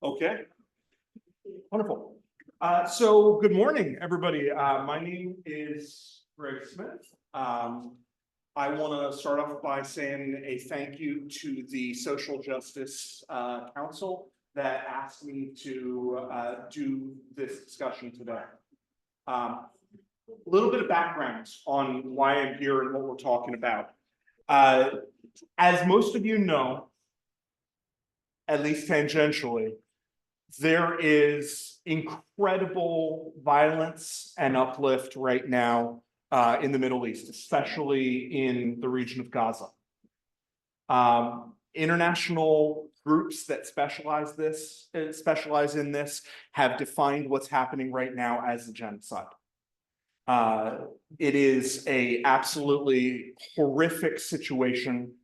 Okay, wonderful. So good morning, everybody. My name is Greg Smith. I want to start off by saying a thank you to the Social Justice Council that asked me to do this discussion today. A little bit of background on why I'm here and what we're talking about. As most of you know, at least tangentially, there is incredible violence and uplift right now in the Middle East, especially in the region of Gaza. International groups that specialize in this have defined what's happening right now as a genocide. It is an absolutely horrific situation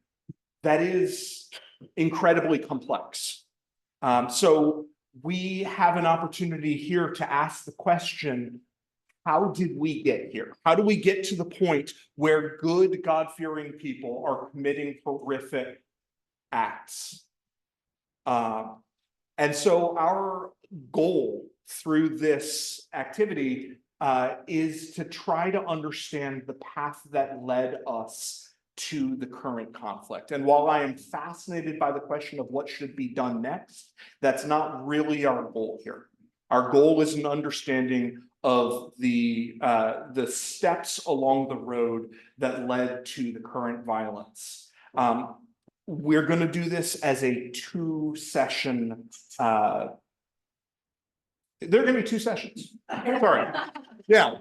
that is incredibly complex. So we have an opportunity here to ask the question, how did we get here? How do we get to the point where good, God-fearing people are committing horrific acts? And so our goal through this activity is to try to understand the path that led us to the current conflict. And while I am fascinated by the question of what should be done next, that's not really our goal here. Our goal is an understanding of the steps along the road that led to the current violence. We're going to do this as a two-session. There are going to be two sessions. Sorry. Yeah.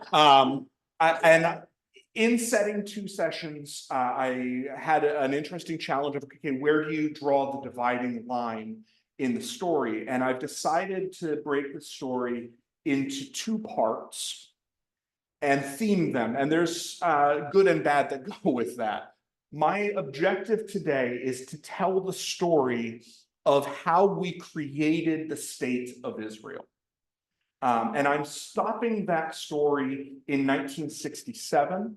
In setting two sessions, I had an interesting challenge of, okay, where do you draw the dividing line in the story? And I've decided to break the story into two parts and theme them. And there's good and bad that go with that. My objective today is to tell the story of how we created the state of Israel. And I'm stopping that story in 1967.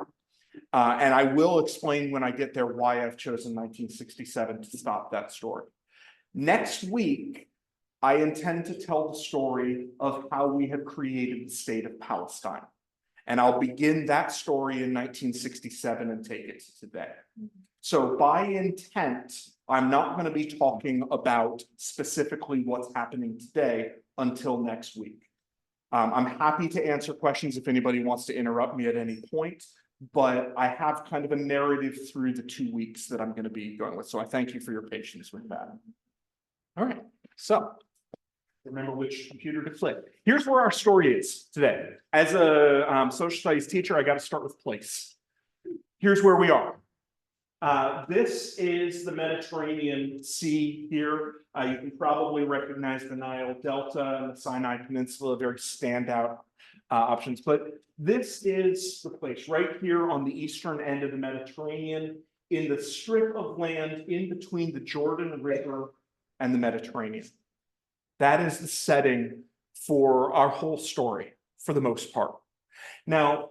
And I will explain when I get there why I've chosen 1967 to stop that story. Next week, I intend to tell the story of how we have created the state of Palestine. And I'll begin that story in 1967 and take it to today. So by intent, I'm not going to be talking about specifically what's happening today until next week. I'm happy to answer questions if anybody wants to interrupt me at any point, but I have kind of a narrative through the 2 weeks that I'm going to be going with. So I thank you for your patience with that. All right, so remember which computer to click. Here's where our story is today. As a social studies teacher, I got to start with place. Here's where we are. This is the Mediterranean Sea here. You can probably recognize the Nile Delta and the Sinai Peninsula, very standout options. But this is the place right here on the eastern end of the Mediterranean, in the strip of land in between the Jordan River and the Mediterranean. That is the setting for our whole story, for the most part. Now,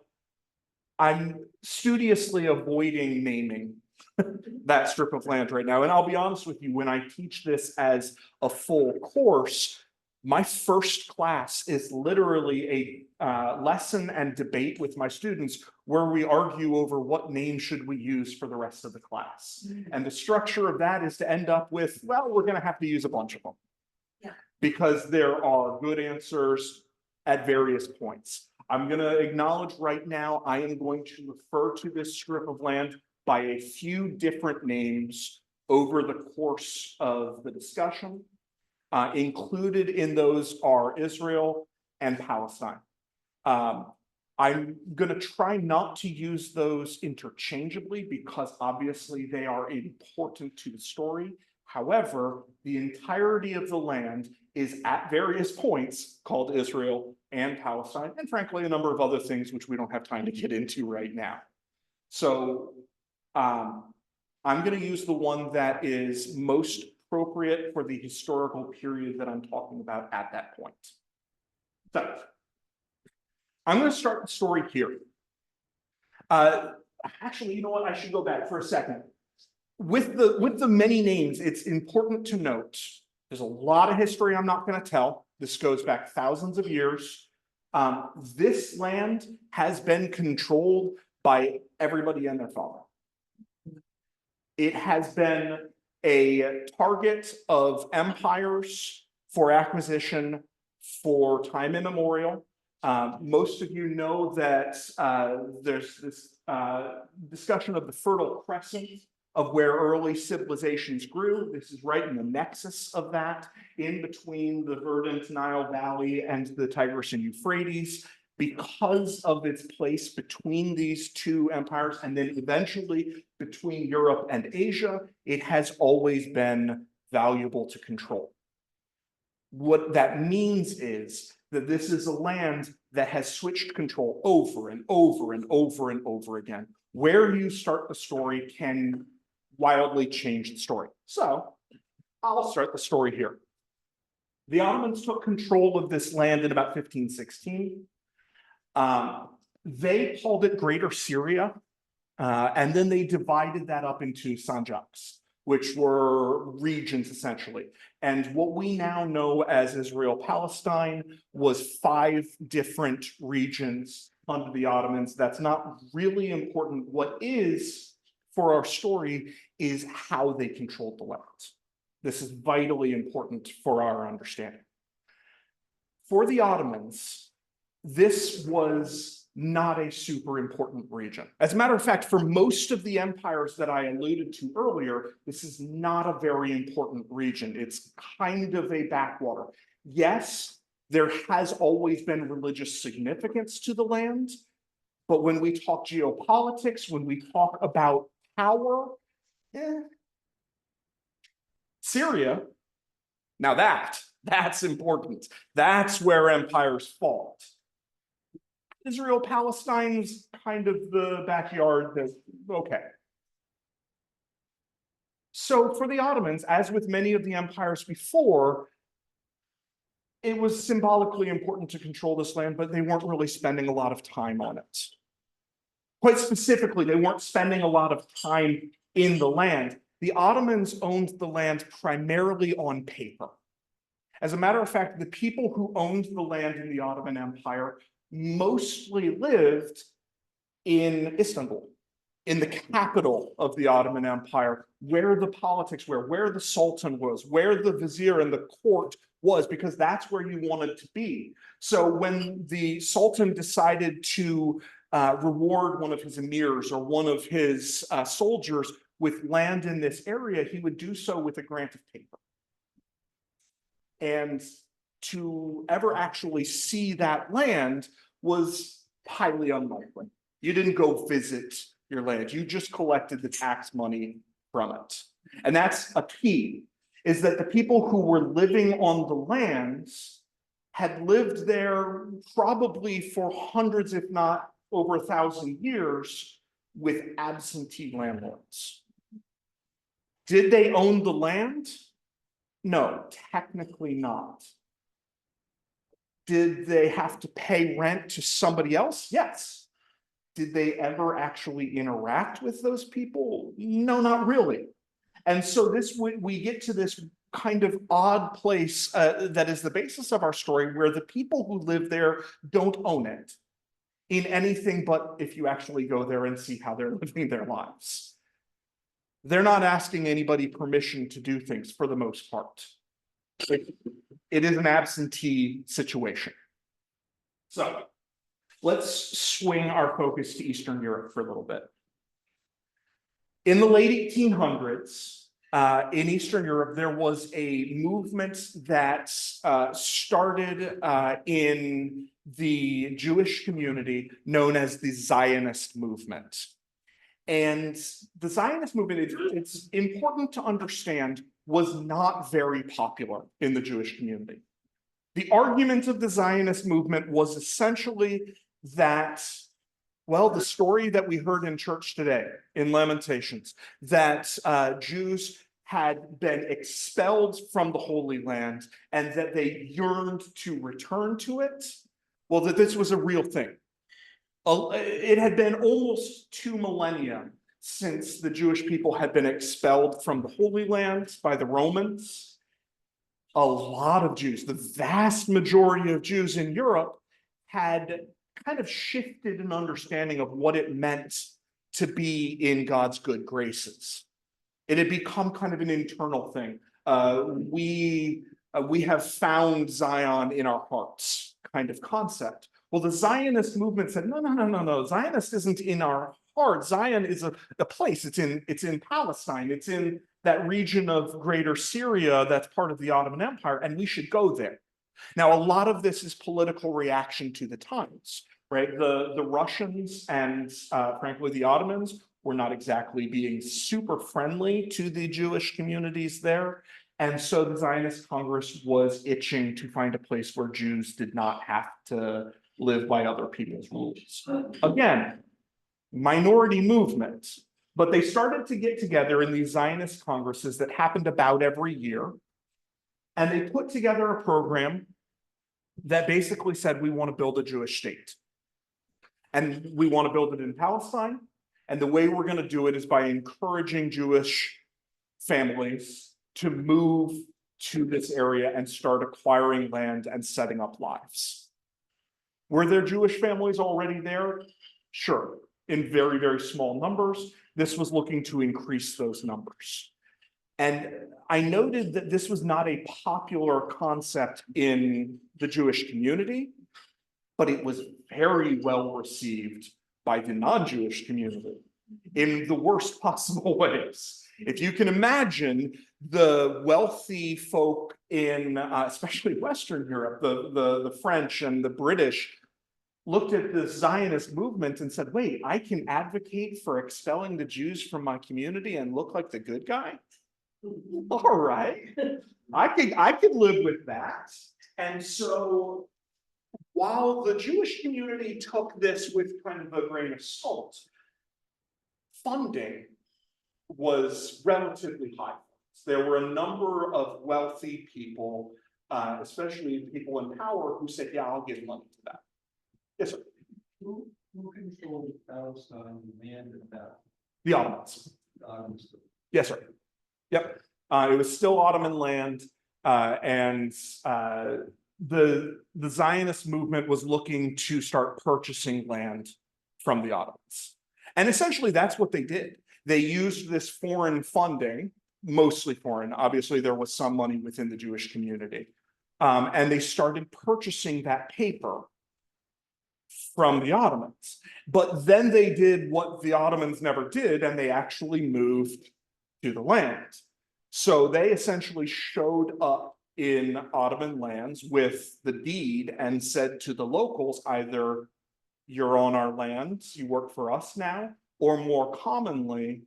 I'm studiously avoiding naming that strip of land right now. And I'll be honest with you, when I teach this as a full course, my first class is literally a lesson and debate with my students where we argue over what name should we use for the rest of the class. And the structure of that is to end up with, well, we're going to have to use a bunch of them. Yeah. Because there are good answers at various points. I'm going to acknowledge right now, I am going to refer to this strip of land by a few different names over the course of the discussion. Included in those are Israel and Palestine. I'm going to try not to use those interchangeably because obviously they are important to the story. However, the entirety of the land is at various points called Israel and Palestine, and frankly, a number of other things which we don't have time to get into right now. So I'm going to use the one that is most appropriate for the historical period that I'm talking about at that point. So I'm going to start the story here. Actually, you know what? I should go back for a second. With the many names, it's important to note There's a lot of history I'm not going to tell. This goes back thousands of years. This land has been controlled by everybody and their father. It has been a target of empires for acquisition for time immemorial. Most of you know that there's this discussion of the Fertile Crescent of where early civilizations grew. This is right in the nexus of that, in between the verdant Nile Valley and the Tigris and Euphrates, because of its place between these two empires, and then eventually between Europe and Asia. It has always been valuable to control. What that means is that this is a land that has switched control over and over and over and over again. Where you start the story can wildly change the story. So I'll start the story here. The Ottomans took control of this land in about 1516. They called it Greater Syria, and then they divided that up into sanjaks, which were regions essentially. And what we now know as Israel-Palestine was 5 different regions under the Ottomans. That's not really important. What is, for our story, is how they controlled the land. This is vitally important for our understanding. For the Ottomans, this was not a super important region. As a matter of fact, for most of the empires that I alluded to earlier, this is not a very important region. It's kind of a backwater. Yes, there has always been religious significance to the land, but when we talk geopolitics, when we talk about power, Syria, now that's important. That's where empires fought. Israel-Palestine's kind of the backyard that, okay. So for the Ottomans, as with many of the empires before, it was symbolically important to control this land, but they weren't really spending a lot of time on it. Quite specifically, they weren't spending a lot of time in the land. The Ottomans owned the land primarily on paper. As a matter of fact, the people who owned the land in the Ottoman Empire mostly lived in Istanbul, in the capital of the Ottoman Empire, where the politics were, where the Sultan was, where the vizier and the court was, because that's where you wanted to be. So when the Sultan decided to reward one of his emirs or one of his soldiers with land in this area, he would do so with a grant of paper. And to ever actually see that land was highly unlikely. You didn't go visit your land. You just collected the tax money from it. And that's a key, is that the people who were living on the lands had lived there probably for hundreds, if not over 1,000 years, with absentee landlords. Did they own the land? No, technically not. Did they have to pay rent to somebody else? Yes. Did they ever actually interact with those people? No, not really. And so we get to this kind of odd place that is the basis of our story, where the people who live there don't own it in anything but if you actually go there and see how they're living their lives. They're not asking anybody permission to do things for the most part. It is an absentee situation. So let's swing our focus to Eastern Europe for a little bit. In the late 1800s, in Eastern Europe, there was a movement that started in the Jewish community known as the Zionist movement. And the Zionist movement, it's important to understand, was not very popular in the Jewish community. The argument of the Zionist movement was essentially that, well, the story that we heard in church today, in Lamentations, that Jews had been expelled from the Holy Land and that they yearned to return to it, well, that this was a real thing. It had been almost 2 millennia since the Jewish people had been expelled from the Holy Land by the Romans. a lot of Jews, the vast majority of Jews in Europe, had kind of shifted an understanding of what it meant to be in God's good graces. It had become kind of an internal thing. We have found Zion in our hearts kind of concept. Well, the Zionist movement said, no. Zionist isn't in our heart. Zion is a place. It's in Palestine. It's in that region of Greater Syria that's part of the Ottoman Empire, and we should go there. Now, a lot of this is political reaction to the times, right? The Russians and frankly the Ottomans were not exactly being super friendly to the Jewish communities there. And so the Zionist Congress was itching to find a place where Jews did not have to live by other people's rules. Again, minority movement, but they started to get together in these Zionist congresses that happened about every year. And they put together a program that basically said, we want to build a Jewish state. And we want to build it in Palestine. And the way we're going to do it is by encouraging Jewish families to move to this area and start acquiring land and setting up lives. Were there Jewish families already there? Sure, in very, very small numbers. This was looking to increase those numbers. And I noted that this was not a popular concept in the Jewish community, but it was very well received by the non-Jewish community in the worst possible ways. If you can imagine, the wealthy folk in especially Western Europe, the French and the British, looked at the Zionist movement and said, wait, I can advocate for expelling the Jews from my community and look like the good guy? All right, I could live with that. And so while the Jewish community took this with kind of a grain of salt, funding was relatively high. There were a number of wealthy people, especially people in power, who said, yeah, I'll give money to that. Yes, sir. Who controlled Palestine, land, and that? The Ottomans. Yes, sir. Yep. It was still Ottoman land, and the Zionist movement was looking to start purchasing land from the Ottomans. And essentially that's what they did. They used this foreign funding, mostly foreign. Obviously, there was some money within the Jewish community. And they started purchasing that paper from the Ottomans. But then they did what the Ottomans never did, and they actually moved to the land. So they essentially showed up in Ottoman lands with the deed and said to the locals, either you're on our land, you work for us now, or more commonly,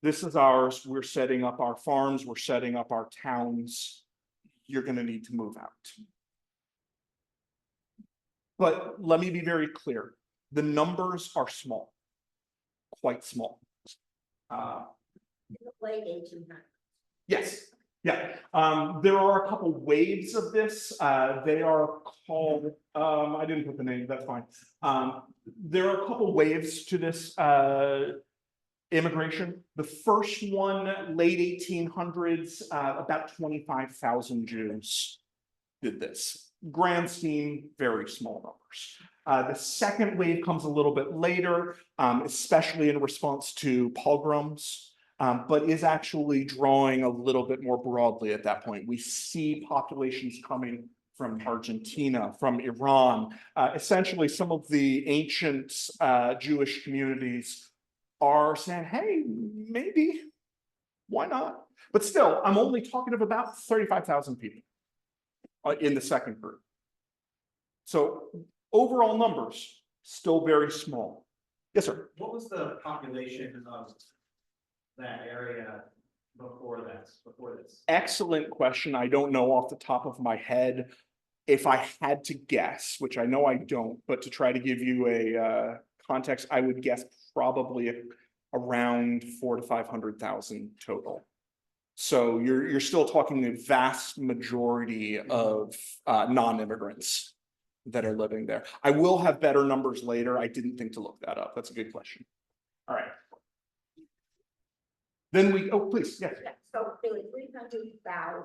this is ours, we're setting up our farms, we're setting up our towns, you're going to need to move out. But let me be very clear, the numbers are small, quite small. Late 1800s. Yes, yeah. There are a couple waves of this. They are called, I didn't put the name, that's fine. There are a couple waves to this immigration. The first one, late 1800s, about 25,000 Jews did this. Grand scheme, very small numbers. The second wave comes a little bit later, especially in response to pogroms. But is actually drawing a little bit more broadly at that point. We see populations coming from Argentina, from Iran. Essentially, some of the ancient Jewish communities are saying, hey, maybe, why not? But still, I'm only talking of about 35,000 people in the second group. So overall numbers, still very small. Yes, sir. What was the population of that area before this? Excellent question. I don't know off the top of my head. If I had to guess, which I know I don't, but to try to give you a context, I would guess probably around 400,000 to 500,000 total. So you're still talking the vast majority of non-immigrants that are living there. I will have better numbers later. I didn't think to look that up. That's a good question. All right. Then we, oh, please, yes. Yeah, so there were 300,000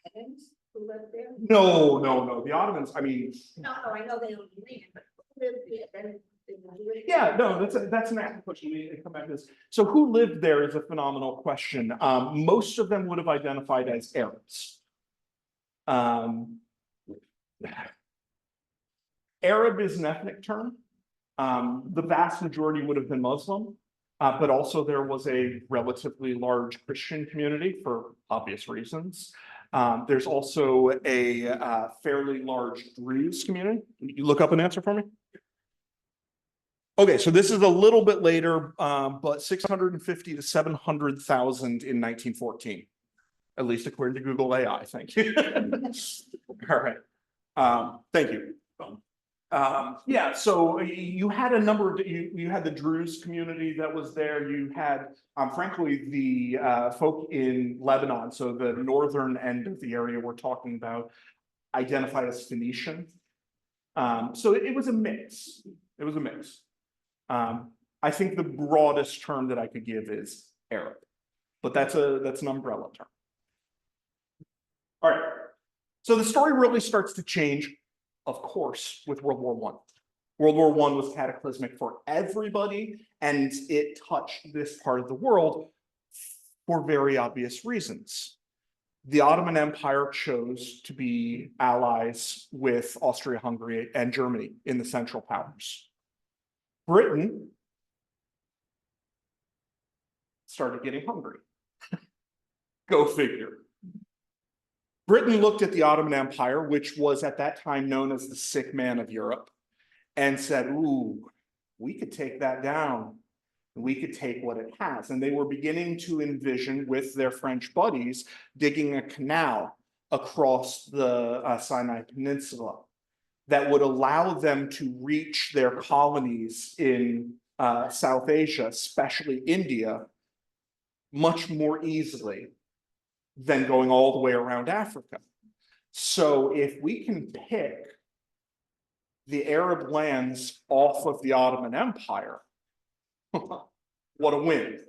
Ottomans who lived there? No, the Ottomans, I mean, No, I know they don't believe it, but who lived there? yeah, no, that's an excellent question. We come back to this. So who lived there is a phenomenal question. Most of them would have identified as Arabs. Arab is an ethnic term. The vast majority would have been Muslim, but also there was a relatively large Christian community for obvious reasons. There's also a fairly large Druze community. Can you look up an answer for me? Okay, so this is a little bit later, but 650 to 700,000 in 1914, at least according to Google AI. Thank you. All right. Thank you. Yeah, so you had a number of, you had the Druze community that was there. You had, frankly, the folk in Lebanon, so the northern end of the area we're talking about, identified as Phoenician. So it was a mix. It was a mix. I think the broadest term that I could give is Arab, but that's an umbrella term. All right. So the story really starts to change, of course, with World War I. World War I was cataclysmic for everybody, and it touched this part of the world for very obvious reasons. The Ottoman Empire chose to be allies with Austria-Hungary and Germany in the Central Powers. Britain started getting hungry. Go figure. Britain looked at the Ottoman Empire, which was at that time known as the sick man of Europe, and said, ooh, we could take that down. We could take what it has. And they were beginning to envision with their French buddies digging a canal across the Sinai Peninsula that would allow them to reach their colonies in South Asia, especially India, much more easily than going all the way around Africa. So if we can pick the Arab lands off of the Ottoman Empire, what a win.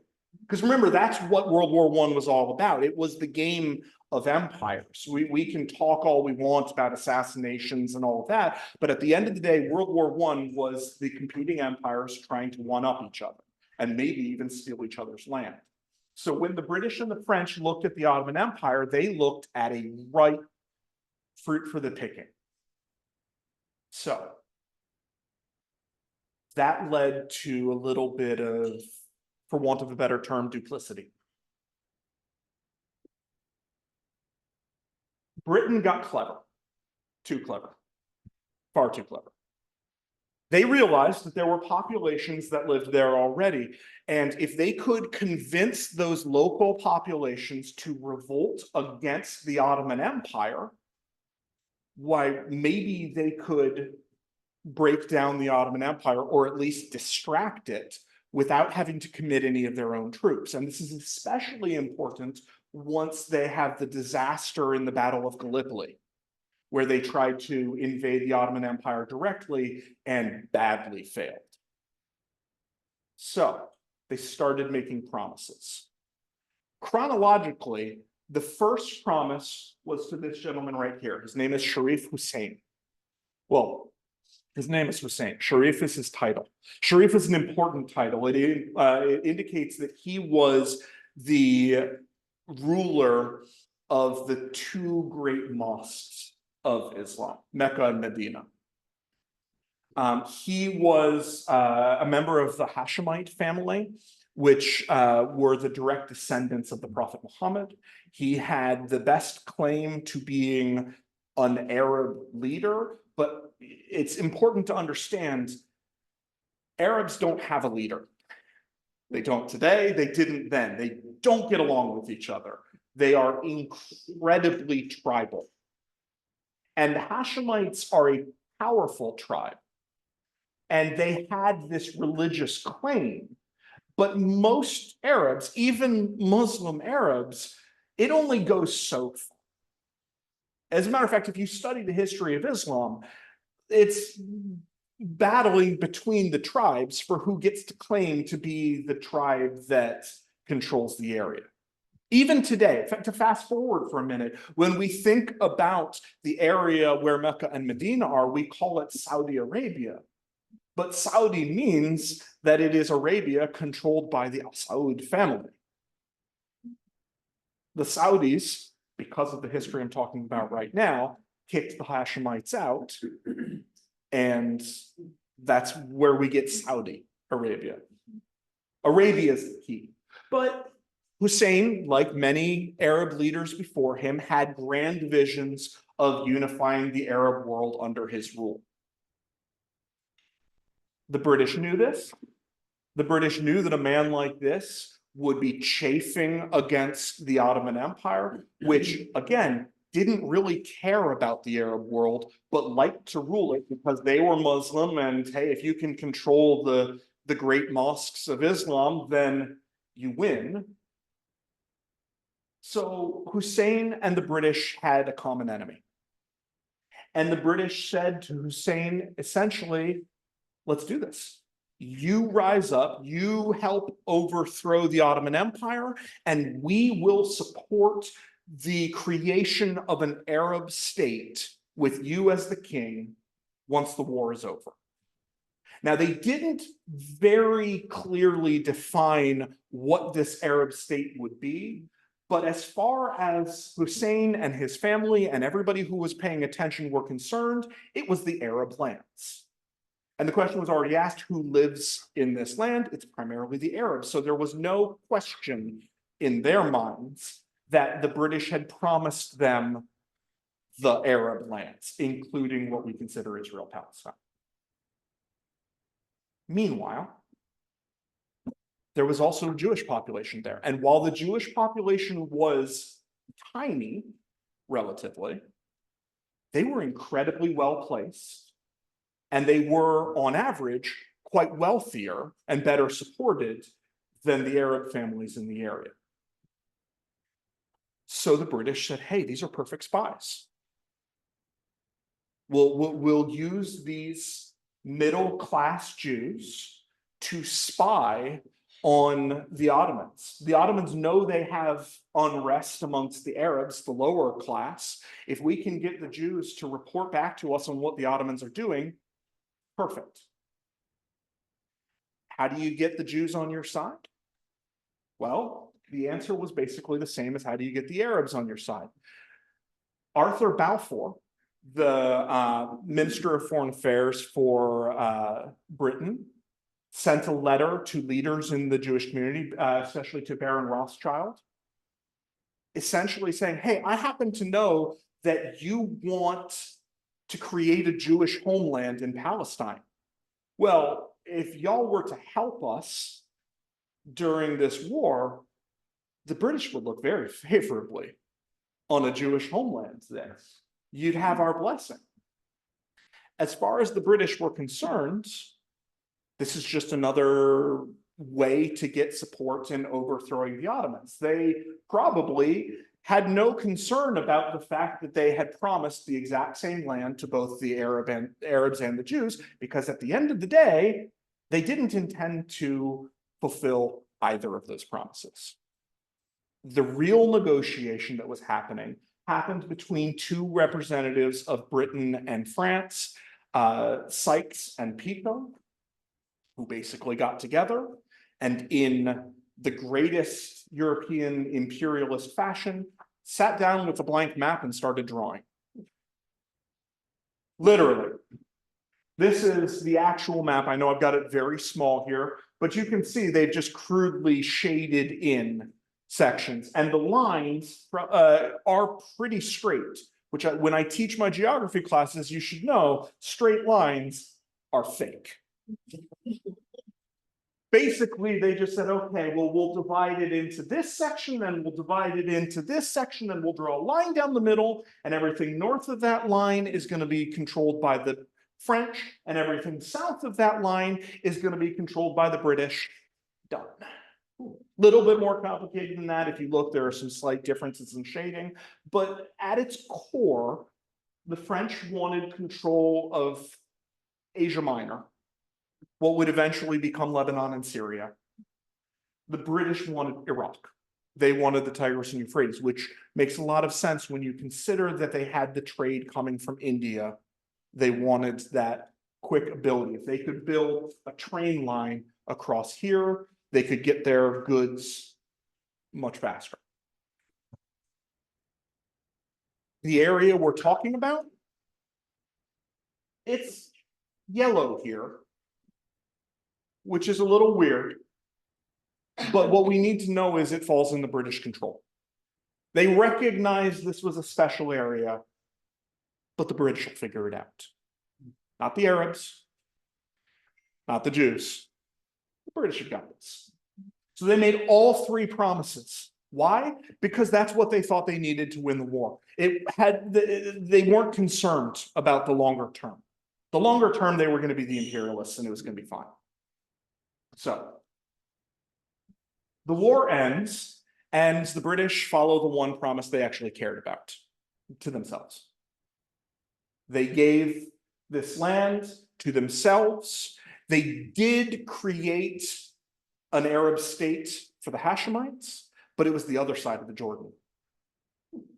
Because remember, that's what World War I was all about. It was the game of empires. We can talk all we want about assassinations and all of that, but at the end of the day, World War I was the competing empires trying to one-up each other and maybe even steal each other's land. So when the British and the French looked at the Ottoman Empire, they looked at a ripe fruit for the picking. So that led to a little bit of, for want of a better term, duplicity. Britain got clever, too clever, far too clever. They realized that there were populations that lived there already, and if they could convince those local populations to revolt against the Ottoman Empire, why, maybe they could break down the Ottoman Empire or at least distract it without having to commit any of their own troops. And this is especially important once they have the disaster in the Battle of Gallipoli, where they tried to invade the Ottoman Empire directly and badly failed. So they started making promises. Chronologically, the first promise was to this gentleman right here. His name is Sharif Hussein. Well, his name is Hussein. Sharif is his title. Sharif is an important title. It indicates that he was the ruler of the two great mosques of Islam, Mecca and Medina. He was a member of the Hashemite family, which were the direct descendants of the Prophet Muhammad. He had the best claim to being an Arab leader, but it's important to understand Arabs don't have a leader. They don't today, they didn't then. They don't get along with each other. They are incredibly tribal. And the Hashemites are a powerful tribe. And they had this religious claim. But most Arabs, even Muslim Arabs, it only goes so far. As a matter of fact, if you study the history of Islam, it's battling between the tribes for who gets to claim to be the tribe that controls the area. Even today, in fact, to fast forward for a minute, when we think about the area where Mecca and Medina are, we call it Saudi Arabia. But Saudi means that it is Arabia controlled by the Al Saud family. The Saudis, because of the history I'm talking about right now, kicked the Hashemites out, and that's where we get Saudi Arabia. Arabia is the key. But Hussein, like many Arab leaders before him, had grand visions of unifying the Arab world under his rule. The British knew this. The British knew that a man like this would be chafing against the Ottoman Empire, which, again, didn't really care about the Arab world, but liked to rule it because they were Muslim, and hey, if you can control the great mosques of Islam, then you win. So Hussein and the British had a common enemy. And the British said to Hussein, essentially, let's do this. You rise up, you help overthrow the Ottoman Empire, and we will support the creation of an Arab state with you as the king once the war is over. Now, they didn't very clearly define what this Arab state would be, but as far as Hussein and his family and everybody who was paying attention were concerned, it was the Arab lands. And the question was already asked, who lives in this land? It's primarily the Arabs. So there was no question in their minds that the British had promised them the Arab lands, including what we consider Israel, Palestine. Meanwhile, there was also a Jewish population there. And while the Jewish population was tiny, relatively, they were incredibly well placed. And they were, on average, quite wealthier and better supported than the Arab families in the area. So the British said, hey, these are perfect spies. We'll use these middle-class Jews to spy on the Ottomans. The Ottomans know they have unrest amongst the Arabs, the lower class. If we can get the Jews to report back to us on what the Ottomans are doing, perfect. How do you get the Jews on your side? Well, the answer was basically the same as how do you get the Arabs on your side? Arthur Balfour, the Minister of Foreign Affairs for Britain, sent a letter to leaders in the Jewish community, especially to Baron Rothschild, essentially saying, hey, I happen to know that you want to create a Jewish homeland in Palestine. Well, if y'all were to help us during this war, the British would look very favorably on a Jewish homeland there. You'd have our blessing. As far as the British were concerned, this is just another way to get support in overthrowing the Ottomans. They probably had no concern about the fact that they had promised the exact same land to both the Arabs and the Jews, because at the end of the day, they didn't intend to fulfill either of those promises. The real negotiation that was happened between two representatives of Britain and France, Sykes and Picot, who basically got together and in the greatest European imperialist fashion, sat down with a blank map and started drawing. Literally. This is the actual map. I know I've got it very small here, but you can see they've just crudely shaded in sections. And the lines are pretty straight, which when I teach my geography classes, you should know straight lines are fake. Basically, they just said, okay, well, we'll divide it into this section, then we'll divide it into this section, then we'll draw a line down the middle, and everything north of that line is going to be controlled by the French, and everything south of that line is going to be controlled by the British. Done. Little bit more complicated than that. If you look, there are some slight differences in shading, but at its core, the French wanted control of Asia Minor, what would eventually become Lebanon and Syria. The British wanted Iraq. They wanted the Tigris and Euphrates, which makes a lot of sense when you consider that they had the trade coming from India. They wanted that quick ability. If they could build a train line across here, they could get their goods much faster. The area we're talking about, it's yellow here, which is a little weird. But what we need to know is it falls in the British control. They recognize this was a special area, but the British will figure it out. Not the Arabs, not the Jews. The British have got this. So they made all three promises. Why? Because that's what they thought they needed to win the war. They weren't concerned about the longer term. The longer term, they were going to be the imperialists and it was going to be fine. So the war ends and the British follow the one promise they actually cared about to themselves. They gave this land to themselves. They did create an Arab state for the Hashemites, but it was the other side of the Jordan.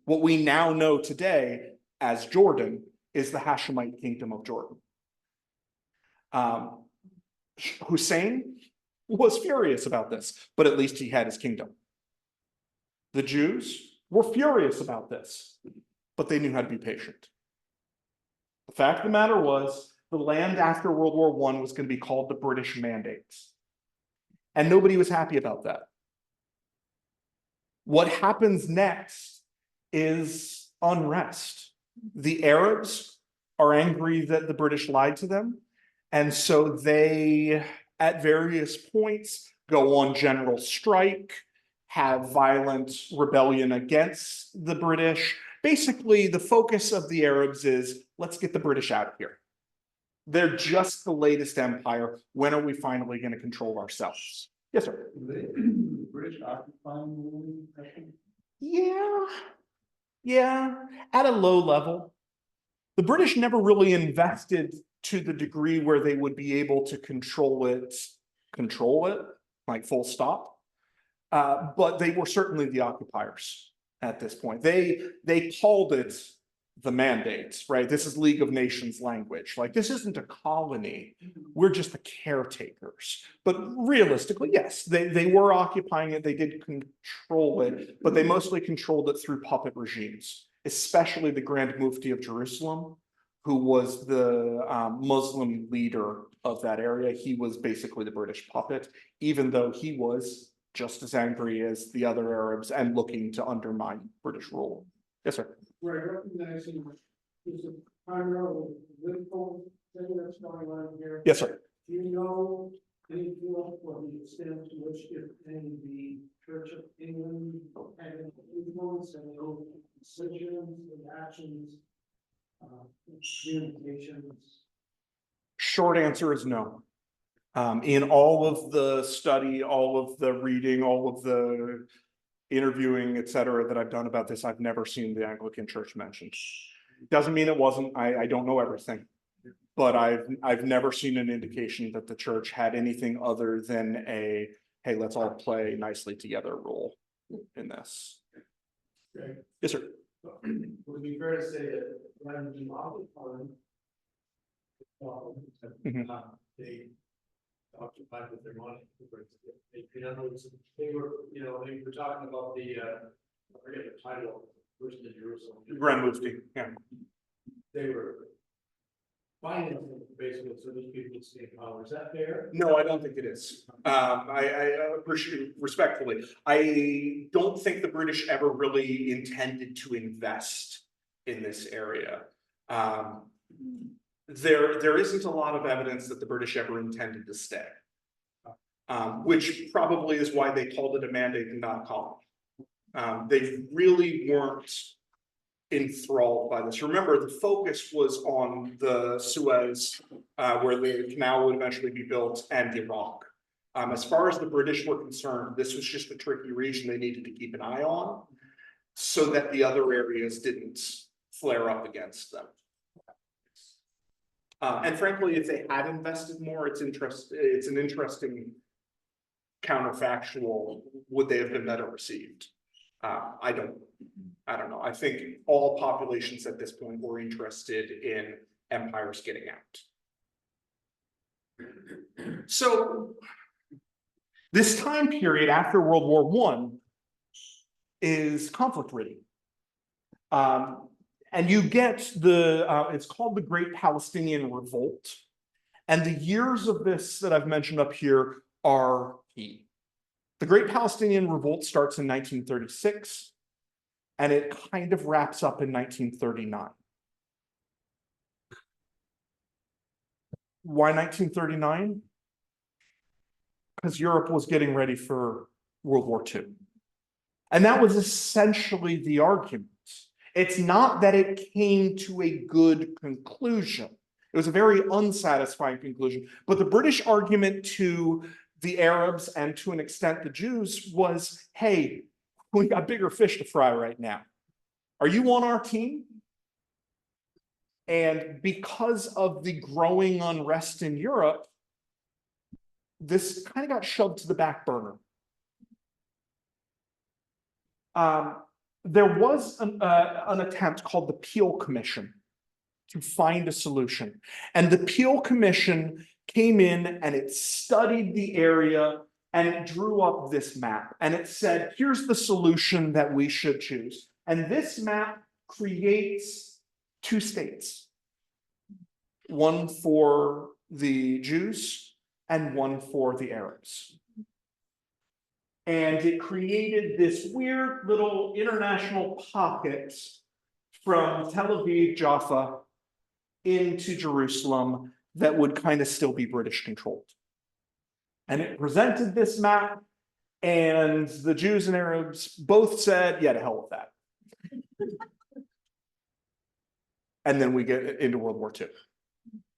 What we now know today as Jordan is the Hashemite kingdom of Jordan. Hussein was furious about this, but at least he had his kingdom. The Jews were furious about this, but they knew how to be patient. The fact of the matter was, the land after World War I was going to be called the British Mandates. And nobody was happy about that. What happens next is unrest. The Arabs are angry that the British lied to them. And so they, at various points, go on general strike, have violent rebellion against the British. Basically, the focus of the Arabs is, let's get the British out of here. They're just the latest empire. When are we finally going to control ourselves? Yes, sir. The British occupying the Yeah, at a low level. The British never really invested to the degree where they would be able to control it, like full stop. But they were certainly the occupiers at this point. They called it the Mandates, right? This is League of Nations language. Like, this isn't a colony. We're just the caretakers. But realistically, yes, they were occupying it. They did control it, but they mostly controlled it through puppet regimes, especially the Grand Mufti of Jerusalem, who was the Muslim leader of that area. He was basically the British puppet, even though he was just as angry as the other Arabs and looking to undermine British rule. Yes, sir. Right, recognizing there's a primarily political thing that's going on here. Yes, sir. Do you know any feel for the extent to which, if any, the Church of England had an influence and their decisions and actions, communications? Short answer is no. In all of the study, all of the reading, all of the interviewing, et cetera, that I've done about this, I've never seen the Anglican Church mentioned. Doesn't mean it wasn't. I don't know everything, but I've never seen an indication that the church had anything other than a, hey, let's all play nicely together role in this. Okay. Yes, sir. Would it be fair to say that when the occupied, they occupied with their money? In other words, they were, they were talking about the, I forget the title, person in Jerusalem. Grand Mufti, yeah. They were financing basically so these people would stay in power. Is that fair? No, I don't think it is. I appreciate respectfully. I don't think the British ever really intended to invest in this area. There isn't a lot of evidence that the British ever intended to stay, which probably is why they called it a mandate and not a colony. They really weren't enthralled by this. Remember, the focus was on the Suez, where the canal would eventually be built, and Iraq. As far as the British were concerned, this was just a tricky region they needed to keep an eye on so that the other areas didn't flare up against them. And frankly, if they had invested more, it's an interesting counterfactual, would they have been better received? I don't know. I think all populations at this point were interested in empires getting out. So this time period after World War I is conflict ridden. And you get it's called the Great Palestinian Revolt. And the years of this that I've mentioned up here are key. The Great Palestinian Revolt starts in 1936, and it kind of wraps up in 1939. Why 1939? Because Europe was getting ready for World War II. And that was essentially the argument. It's not that it came to a good conclusion. It was a very unsatisfying conclusion. But the British argument to the Arabs and to an extent the Jews was, hey, we got bigger fish to fry right now. Are you on our team? And because of the growing unrest in Europe, this kind of got shoved to the back burner. There was an attempt called the Peel Commission to find a solution. And the Peel Commission came in and it studied the area and it drew up this map. And it said, here's the solution that we should choose. And this map creates two states, one for the Jews and one for the Arabs. And it created this weird little international pocket from Tel Aviv, Jaffa, into Jerusalem that would kind of still be British controlled. And it presented this map, and the Jews and Arabs both said, yeah, to hell with that. And then we get into World War II.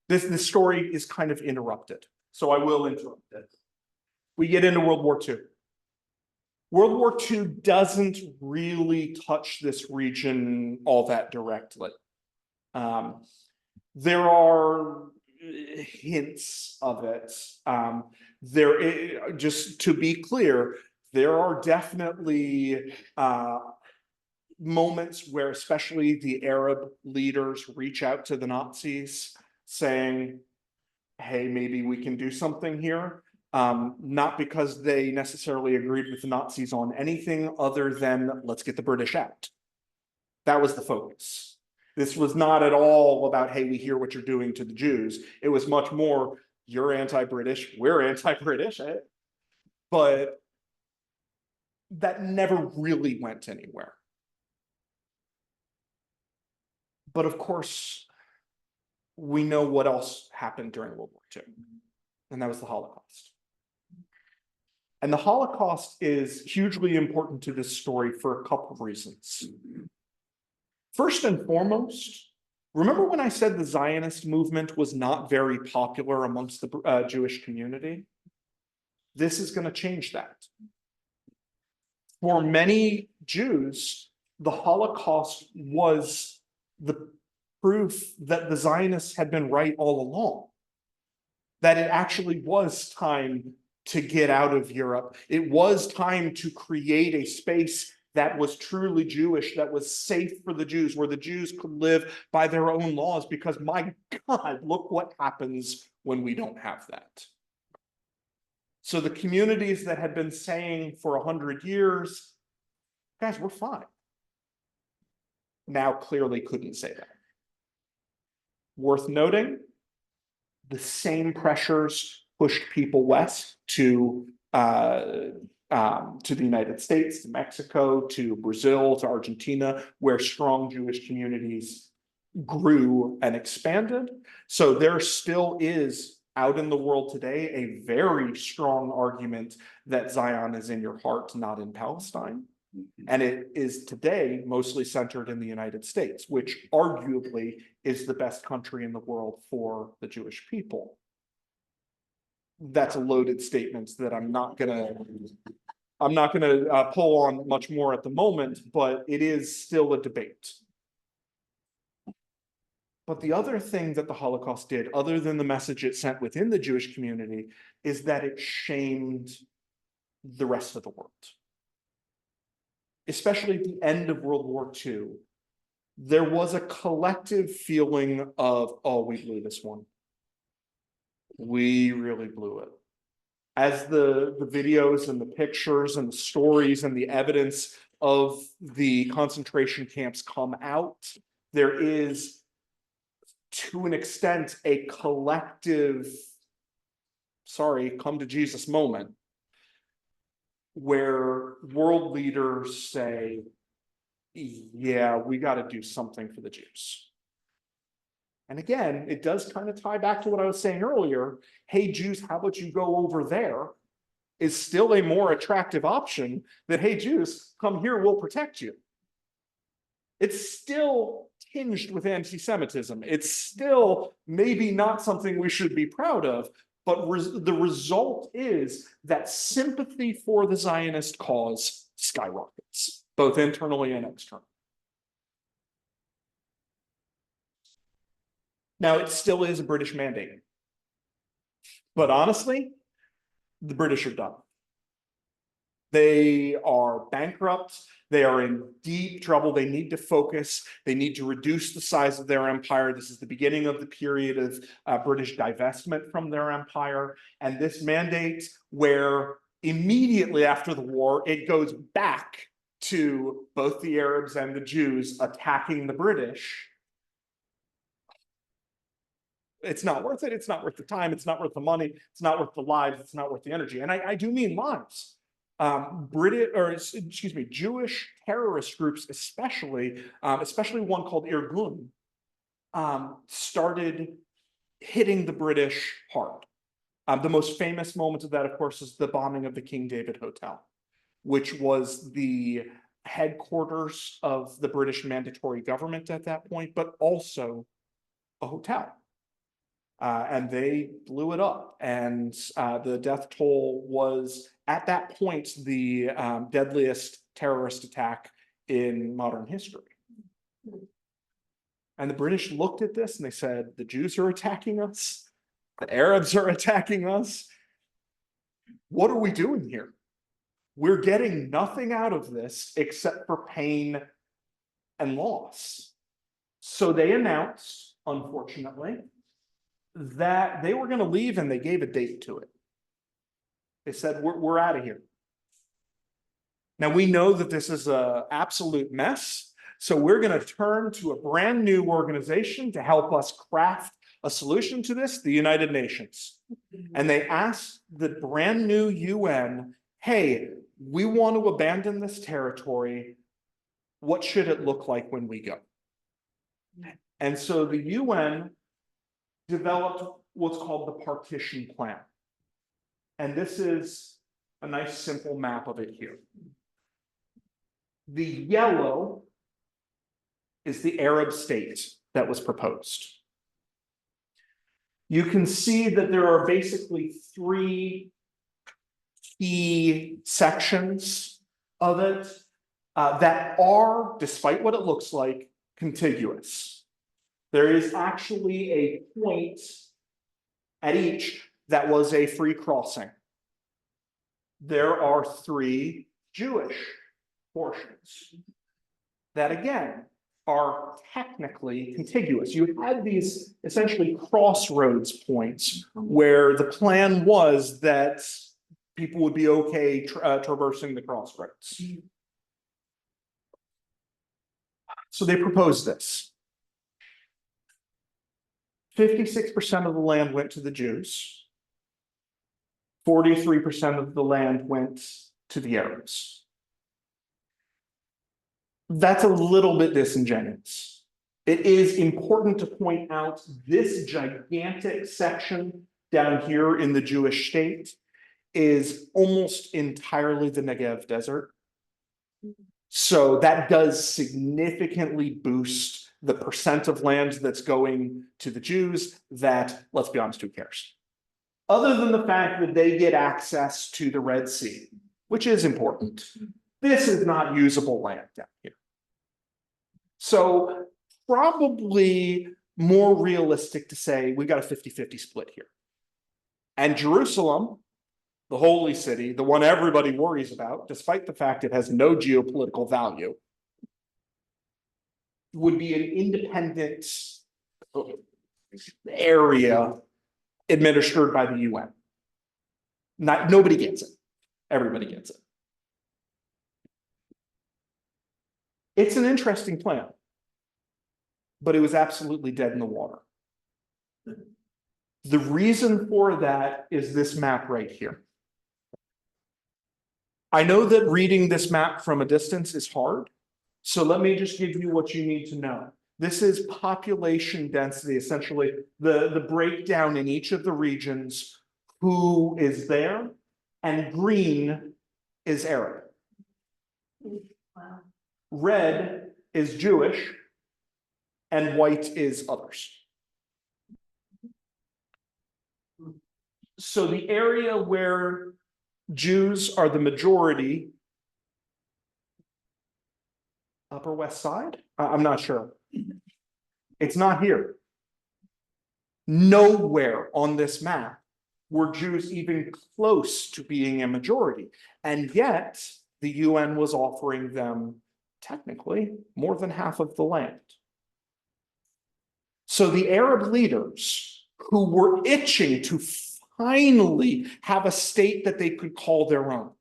This story is kind of interrupted, so I will interrupt it. We get into World War II. World War II doesn't really touch this region all that directly. There are hints of it. Just to be clear, there are definitely moments where especially the Arab leaders reach out to the Nazis saying, hey, maybe we can do something here. Not because they necessarily agreed with the Nazis on anything other than let's get the British out. That was the focus. This was not at all about, hey, we hear what you're doing to the Jews. It was much more, you're anti-British, we're anti-British. But that never really went anywhere. But of course, we know what else happened during World War II, and that was the Holocaust. And the Holocaust is hugely important to this story for a couple of reasons. First and foremost, remember when I said the Zionist movement was not very popular amongst the Jewish community? This is going to change that. For many Jews, the Holocaust was the proof that the Zionists had been right all along, that it actually was time to get out of Europe. It was time to create a space that was truly Jewish, that was safe for the Jews, where the Jews could live by their own laws, because my God, look what happens when we don't have that. So the communities that had been saying for 100 years, guys, we're fine, now clearly couldn't say that. Worth noting, the same pressures pushed people west to the United States, to Mexico, to Brazil, to Argentina, where strong Jewish communities grew and expanded. So there still is, out in the world today, a very strong argument that Zion is in your heart, not in Palestine. And it is today mostly centered in the United States, which arguably is the best country in the world for the Jewish people. That's a loaded statement that I'm not gonna pull on much more at the moment, but it is still a debate. But the other thing that the Holocaust did, other than the message it sent within the Jewish community, is that it shamed the rest of the world. Especially at the end of World War II, there was a collective feeling of, oh, we blew this one. We really blew it. As the videos and the pictures and the stories and the evidence of the concentration camps come out, there is, to an extent, a collective, sorry, come to Jesus moment, where world leaders say, yeah, we got to do something for the Jews. And again, it does kind of tie back to what I was saying earlier. Hey, Jews, how about you go over there? Is still a more attractive option than, hey, Jews, come here, we'll protect you. It's still tinged with anti-Semitism. It's still maybe not something we should be proud of, but the result is that sympathy for the Zionist cause skyrockets, both internally and externally. Now, it still is a British mandate. But honestly, the British are done. They are bankrupt. They are in deep trouble. They need to focus. They need to reduce the size of their empire. This is the beginning of the period of British divestment from their empire. And this mandate, where immediately after the war, it goes back to both the Arabs and the Jews attacking the British. It's not worth it. It's not worth the time. It's not worth the money. It's not worth the lives. It's not worth the energy. And I do mean lives. Jewish terrorist groups, especially one called Irgun, started hitting the British hard. The most famous moment of that, of course, is the bombing of the King David Hotel, which was the headquarters of the British mandatory government at that point, but also a hotel. And they blew it up, and the death toll was, at that point, the deadliest terrorist attack in modern history. And the British looked at this and they said, the Jews are attacking us, the Arabs are attacking us. What are we doing here? We're getting nothing out of this except for pain and loss. So they announced, unfortunately, that they were going to leave, and they gave a date to it. They said, we're out of here. Now, we know that this is an absolute mess, so we're going to turn to a brand new organization to help us craft a solution to this, the United Nations. And they asked the brand new UN, hey, we want to abandon this territory. What should it look like when we go? And so the UN developed what's called the partition plan. And this is a nice simple map of it here. The yellow is the Arab state that was proposed. You can see that there are basically three key sections of it that are, despite what it looks like, contiguous. There is actually a point at each that was a free crossing. There are three Jewish portions that, again, are technically contiguous. You had these essentially crossroads points where the plan was that people would be okay traversing the crossroads. So they proposed this. 56% of the land went to the Jews. 43% of the land went to the Arabs. That's a little bit disingenuous. It is important to point out this gigantic section down here in the Jewish state is almost entirely the Negev desert. So that does significantly boost the percent of land that's going to the Jews that, let's be honest, who cares? Other than the fact that they get access to the Red Sea, which is important. This is not usable land down here. So probably more realistic to say we've got a 50-50 split here. And Jerusalem the holy city, the one everybody worries about, despite the fact it has no geopolitical value, would be an independent area administered by the UN. Nobody gets it. Everybody gets it. It's an interesting plan, but it was absolutely dead in the water. The reason for that is this map right here. I know that reading this map from a distance is hard, so let me just give you what you need to know. This is population density, essentially the breakdown in each of the regions, who is there, and green is Arab. Wow. Red is Jewish, and white is others. So the area where Jews are the majority, Upper West Side? I'm not sure. It's not here. Nowhere on this map were Jews even close to being a majority. And yet the UN was offering them technically more than half of the land. So the Arab leaders who were itching to finally have a state that they could call their own,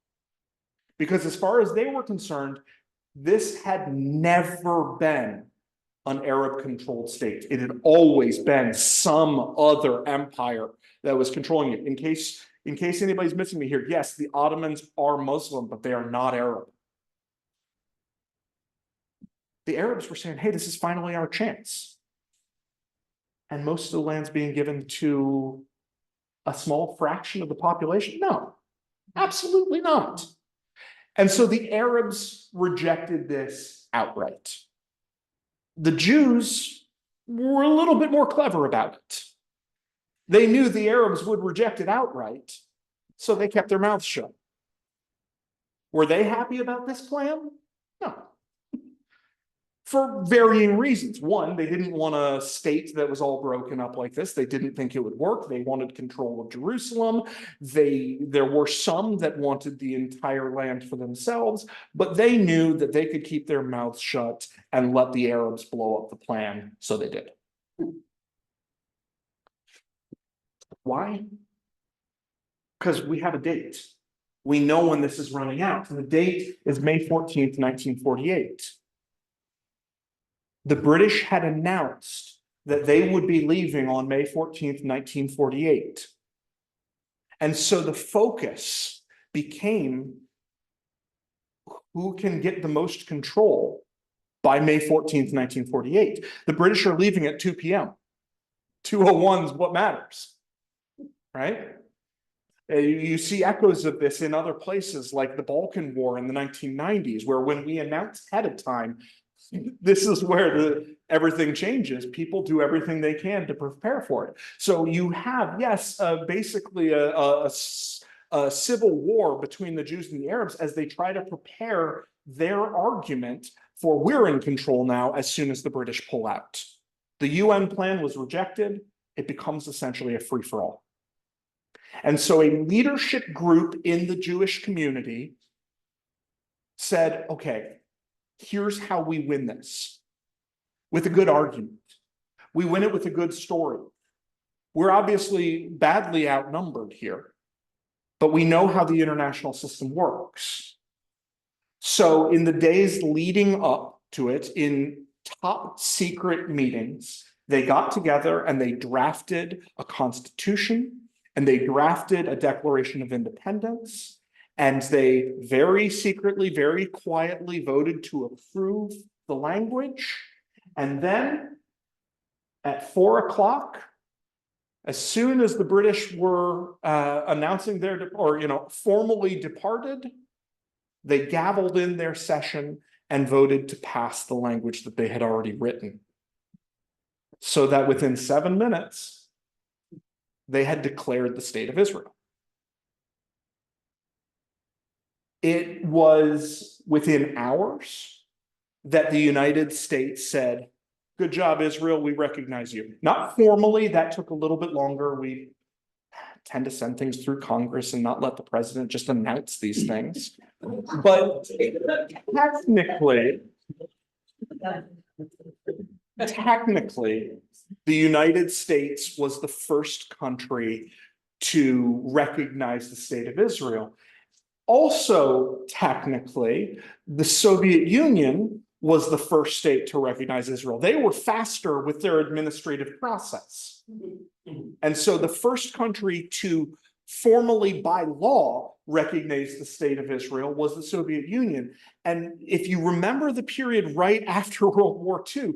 because as far as they were concerned, this had never been an Arab-controlled state. It had always been some other empire that was controlling it. In case anybody's missing me here, yes, the Ottomans are Muslim, but they are not Arab. The Arabs were saying, hey, this is finally our chance. And most of the land's being given to a small fraction of the population? No, absolutely not. And so the Arabs rejected this outright. The Jews were a little bit more clever about it. They knew the Arabs would reject it outright, so they kept their mouths shut. Were they happy about this plan? No. For varying reasons. One, they didn't want a state that was all broken up like this. They didn't think it would work. They wanted control of Jerusalem. There were some that wanted the entire land for themselves, but they knew that they could keep their mouths shut and let the Arabs blow up the plan, so they did. Why? Because we have a date. We know when this is running out. And the date is May 14th, 1948. The British had announced that they would be leaving on May 14th, 1948. And so the focus became who can get the most control by May 14th, 1948. The British are leaving at 2 p.m. 2:01 is what matters, right? You see echoes of this in other places like the Balkan War in the 1990s, where when we announced ahead of time, this is where everything changes. People do everything they can to prepare for it. So you have, yes, basically a civil war between the Jews and the Arabs as they try to prepare their argument for we're in control now as soon as the British pull out. The UN plan was rejected. It becomes essentially a free-for-all. And so a leadership group in the Jewish community said, okay, here's how we win this. With a good argument. We win it with a good story. We're obviously badly outnumbered here, but we know how the international system works. So in the days leading up to it, in top secret meetings, they got together and they drafted a constitution and they drafted a Declaration of Independence. And they very secretly, very quietly voted to approve the language. And then at 4 o'clock, as soon as the British were announcing formally departed, they gavelled in their session and voted to pass the language that they had already written. So that within 7 minutes, they had declared the state of Israel. It was within hours that the United States said, good job, Israel, we recognize you. Not formally, that took a little bit longer. tend to send things through Congress and not let the president just announce these things. But technically, the United States was the first country to recognize the state of Israel. Also, technically, the Soviet Union was the first state to recognize Israel. They were faster with their administrative process. And so the first country to formally, by law, recognize the state of Israel was the Soviet Union. And if you remember the period right after World War II,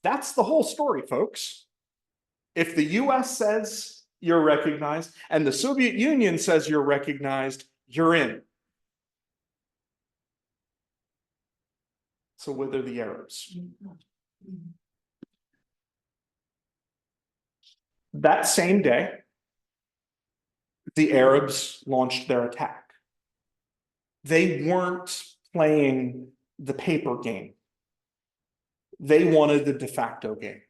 that's the whole story, folks. If the US says you're recognized and the Soviet Union says you're recognized, you're in. So what are the Arabs? That same day, the Arabs launched their attack. They weren't playing the paper game. They wanted the de facto game.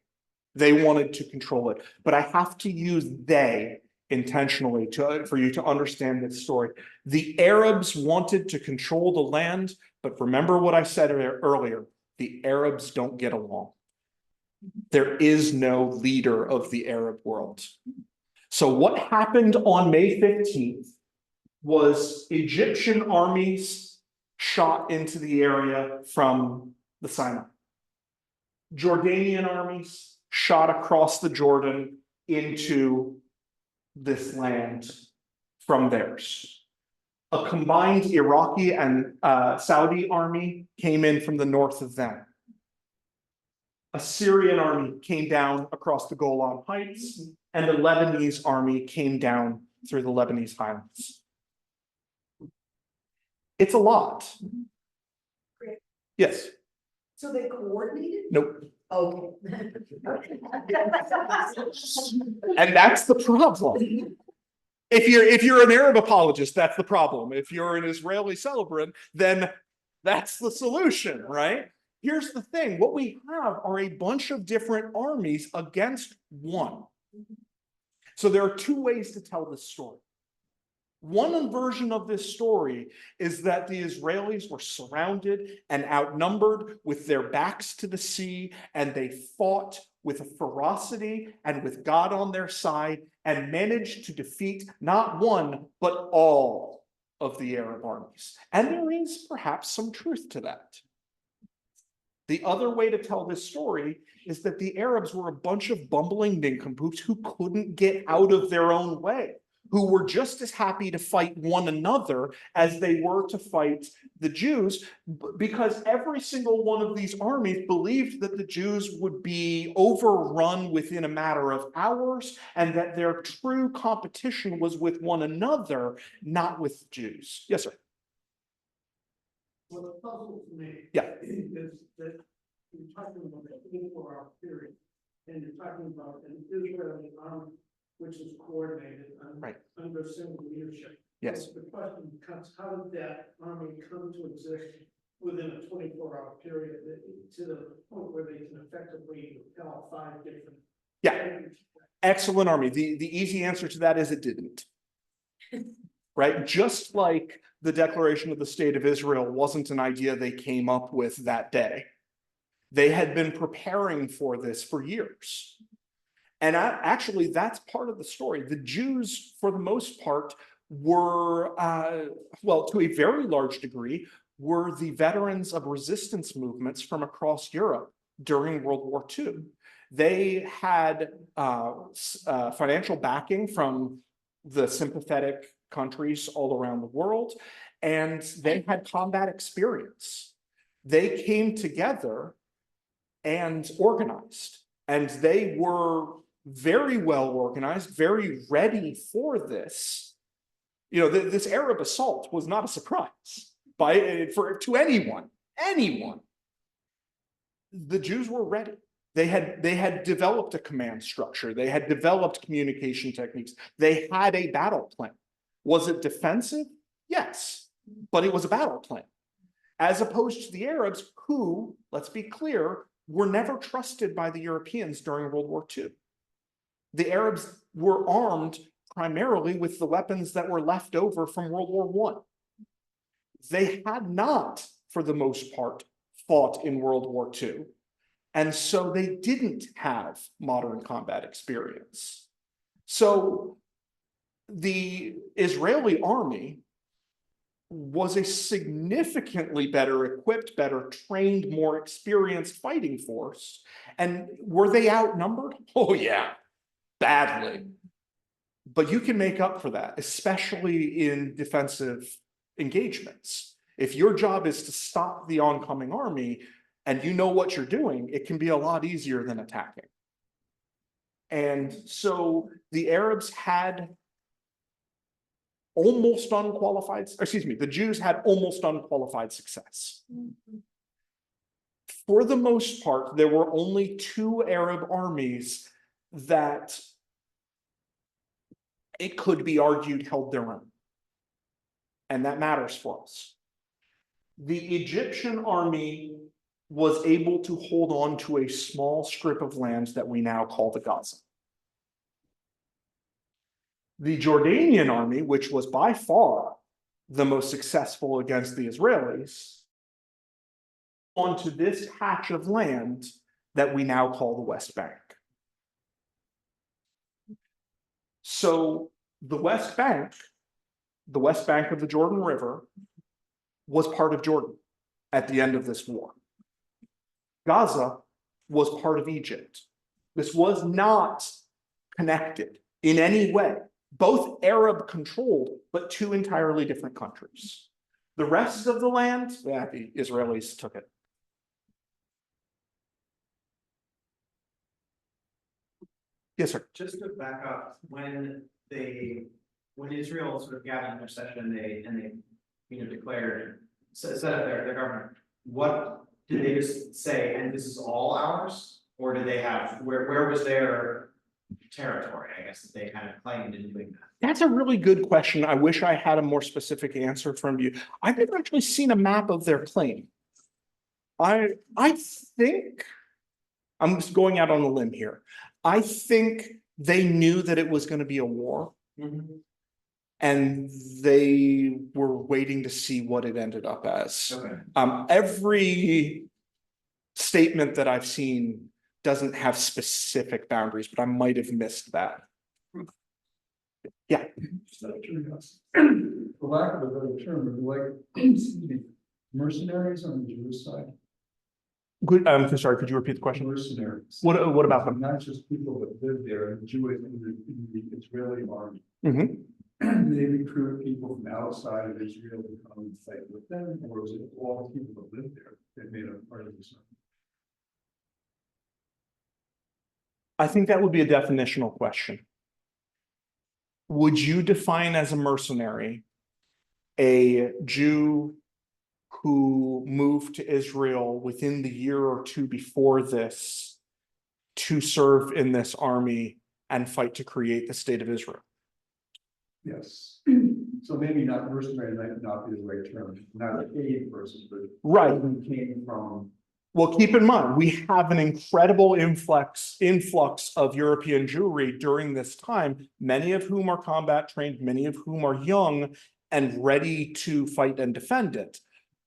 They wanted to control it. But I have to use they intentionally for you to understand this story. The Arabs wanted to control the land, but remember what I said earlier, the Arabs don't get along. There is no leader of the Arab world. So what happened on May 15th was Egyptian armies shot into the area from the Sinai. Jordanian armies shot across the Jordan into this land from theirs. A combined Iraqi and Saudi army came in from the north of them. A Syrian army came down across the Golan Heights, and the Lebanese army came down through the Lebanese highlands. It's a lot. Yes. So they coordinated? Nope. Okay. And that's the problem. If you're an Arab apologist, that's the problem. If you're an Israeli celebrant, then that's the solution, right? Here's the thing. What we have are a bunch of different armies against one. So there are two ways to tell this story. One version of this story is that the Israelis were surrounded and outnumbered with their backs to the sea, and they fought with a ferocity and with God on their side and managed to defeat not one, but all of the Arab armies. And there is perhaps some truth to that. The other way to tell this story is that the Arabs were a bunch of bumbling nincompoops who couldn't get out of their own way, who were just as happy to fight one another as they were to fight the Jews, because every single one of these armies believed that the Jews would be overrun within a matter of hours, and that their true competition was with one another, not with Jews. Yes, sir. What puzzles me Yeah. is that you're talking about a 24-hour period, and you're talking about an Israeli army which is coordinated under single leadership. Yes. So the question becomes, how did that army come to exist within a 24-hour period to the point where they can effectively repel 5 different? Yeah. Excellent army. The easy answer to that is it didn't. Right? Just like the declaration of the State of Israel wasn't an idea they came up with that day. They had been preparing for this for years. And actually, that's part of the story. The Jews, for the most part, were, well, to a very large degree, were the veterans of resistance movements from across Europe during World War II. They had financial backing from the sympathetic countries all around the world, and they had combat experience. They came together and organized, and they were very well organized, very ready for this. You know, this Arab assault was not a surprise to anyone. The Jews were ready. They had developed a command structure. They had developed communication techniques. They had a battle plan. Was it defensive? Yes, but it was a battle plan. As opposed to the Arabs, who, let's be clear, were never trusted by the Europeans during World War II. The Arabs were armed primarily with the weapons that were left over from World War I. They had not, for the most part, fought in World War II. And so they didn't have modern combat experience. So the Israeli army was a significantly better equipped, better trained, more experienced fighting force. And were they outnumbered? Oh yeah, badly. But you can make up for that, especially in defensive engagements. If your job is to stop the oncoming army and you know what you're doing, it can be a lot easier than attacking. And so the Arabs had almost unqualified, excuse me, the Jews had almost unqualified success. For the most part, there were only two Arab armies that it could be argued held their own. And that matters for us. The Egyptian army was able to hold on to a small strip of land that we now call the Gaza. The Jordanian army, which was by far the most successful against the Israelis, onto this patch of land that we now call the West Bank. So the West Bank of the Jordan River, was part of Jordan at the end of this war. Gaza was part of Egypt. This was not connected in any way. Both Arab controlled, but two entirely different countries. The rest of the land, yeah, the Israelis took it. Yes, sir. Just to back up, when Israel sort of gathered in their session and they declared, set up their government, what did they just say, and this is all ours? Or did they have, where was their territory, I guess, that they kind of claimed in doing that? That's a really good question. I wish I had a more specific answer from you. I've never actually seen a map of their claim. I think, I'm just going out on a limb here. I think they knew that it was going to be a war. Mm-hmm. And they were waiting to see what it ended up as. Okay. Every statement that I've seen doesn't have specific boundaries, but I might have missed that. Yeah. For lack of a better term, like mercenaries on the Jewish side. Good. I'm sorry. Could you repeat the question? Mercenaries. What about them? Not just people that live there, Jewish in the Israeli army. Mm-hmm. They recruit people from outside of Israel to come and fight with them, or is it all the people that live there that made a part of this? I think that would be a definitional question. Would you define as a mercenary a Jew who moved to Israel within the year or two before this to serve in this army and fight to create the state of Israel? Yes. So maybe not mercenary might not be the right term, not a paid person, but Right. who came from. Well, keep in mind, we have an incredible influx of European Jewry during this time, many of whom are combat trained, many of whom are young and ready to fight and defend it.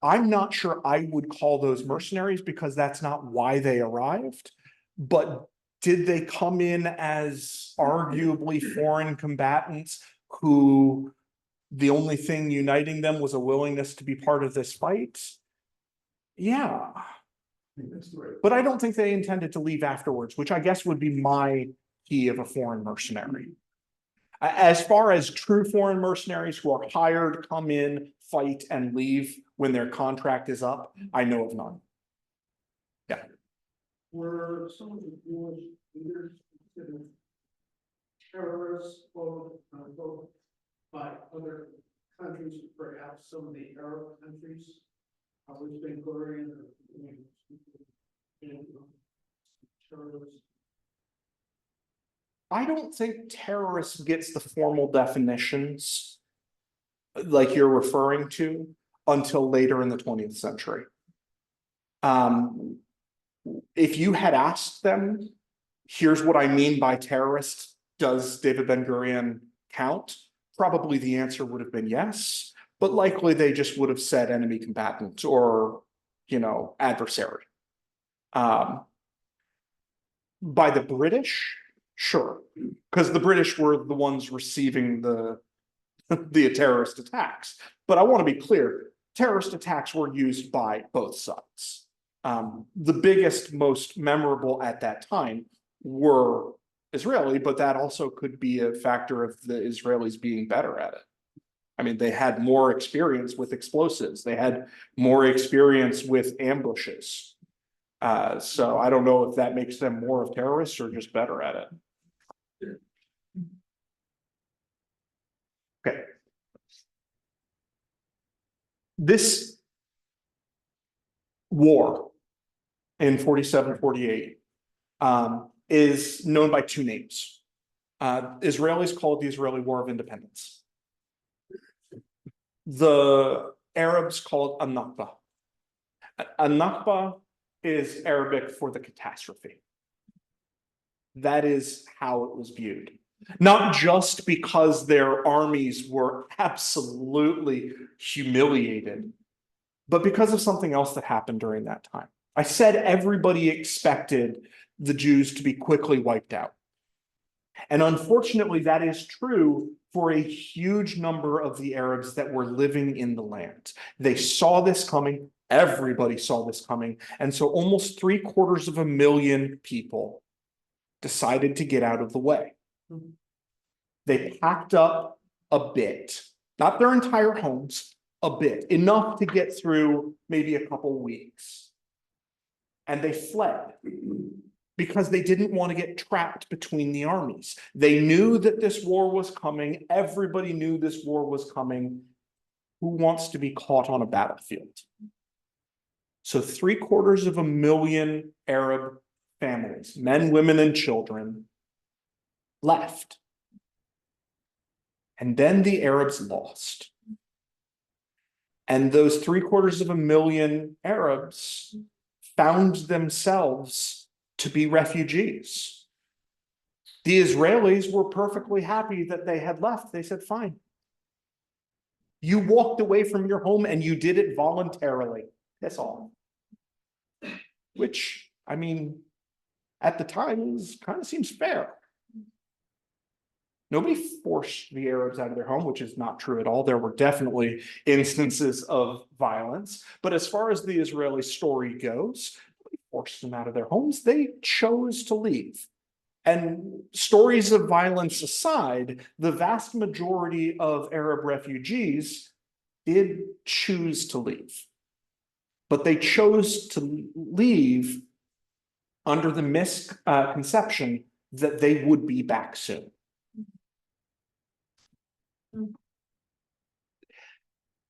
I'm not sure I would call those mercenaries because that's not why they arrived, but did they come in as arguably foreign combatants who the only thing uniting them was a willingness to be part of this fight? Yeah. But I don't think they intended to leave afterwards, which I guess would be my key of a foreign mercenary. As far as true foreign mercenaries who are hired, come in, fight, and leave when their contract is up, I know of none. Yeah. Were some of the Jewish leaders considered terrorists both by other countries, perhaps some of the Arab countries? Always been Korean or terrorists. I don't think terrorist gets the formal definitions like you're referring to until later in the 20th century. If you had asked them, here's what I mean by terrorist, does David Ben-Gurion count, probably the answer would have been yes, but likely they just would have said enemy combatant or, adversary. By the British, sure, because the British were the ones receiving the terrorist attacks. But I want to be clear, terrorist attacks were used by both sides. The biggest, most memorable at that time were Israeli, but that also could be a factor of the Israelis being better at it. I mean, they had more experience with explosives. They had more experience with ambushes. So I don't know if that makes them more of terrorists or just better at it. Okay. This war in 47-48 is known by two names. Israelis call it the Israeli War of Independence. The Arabs call it a-Nakba. A-Nakba is Arabic for the catastrophe. That is how it was viewed. Not just because their armies were absolutely humiliated, but because of something else that happened during that time. I said everybody expected the Jews to be quickly wiped out. And unfortunately, that is true for a huge number of the Arabs that were living in the land. They saw this coming. Everybody saw this coming. And so almost 750,000 people decided to get out of the way. They packed up a bit, not their entire homes, a bit, enough to get through maybe a couple weeks. And they fled because they didn't want to get trapped between the armies. They knew that this war was coming. Everybody knew this war was coming. Who wants to be caught on a battlefield? So 750,000 Arab families, men, women, and children, left. And then the Arabs lost. And those 750,000 Arabs found themselves to be refugees. The Israelis were perfectly happy that they had left. They said, fine. You walked away from your home and you did it voluntarily. That's all. Which, I mean, at the time, kind of seems fair. Nobody forced the Arabs out of their home, which is not true at all. There were definitely instances of violence. But as far as the Israeli story goes, nobody forced them out of their homes. They chose to leave. And stories of violence aside, the vast majority of Arab refugees did choose to leave. But they chose to leave under the misconception that they would be back soon.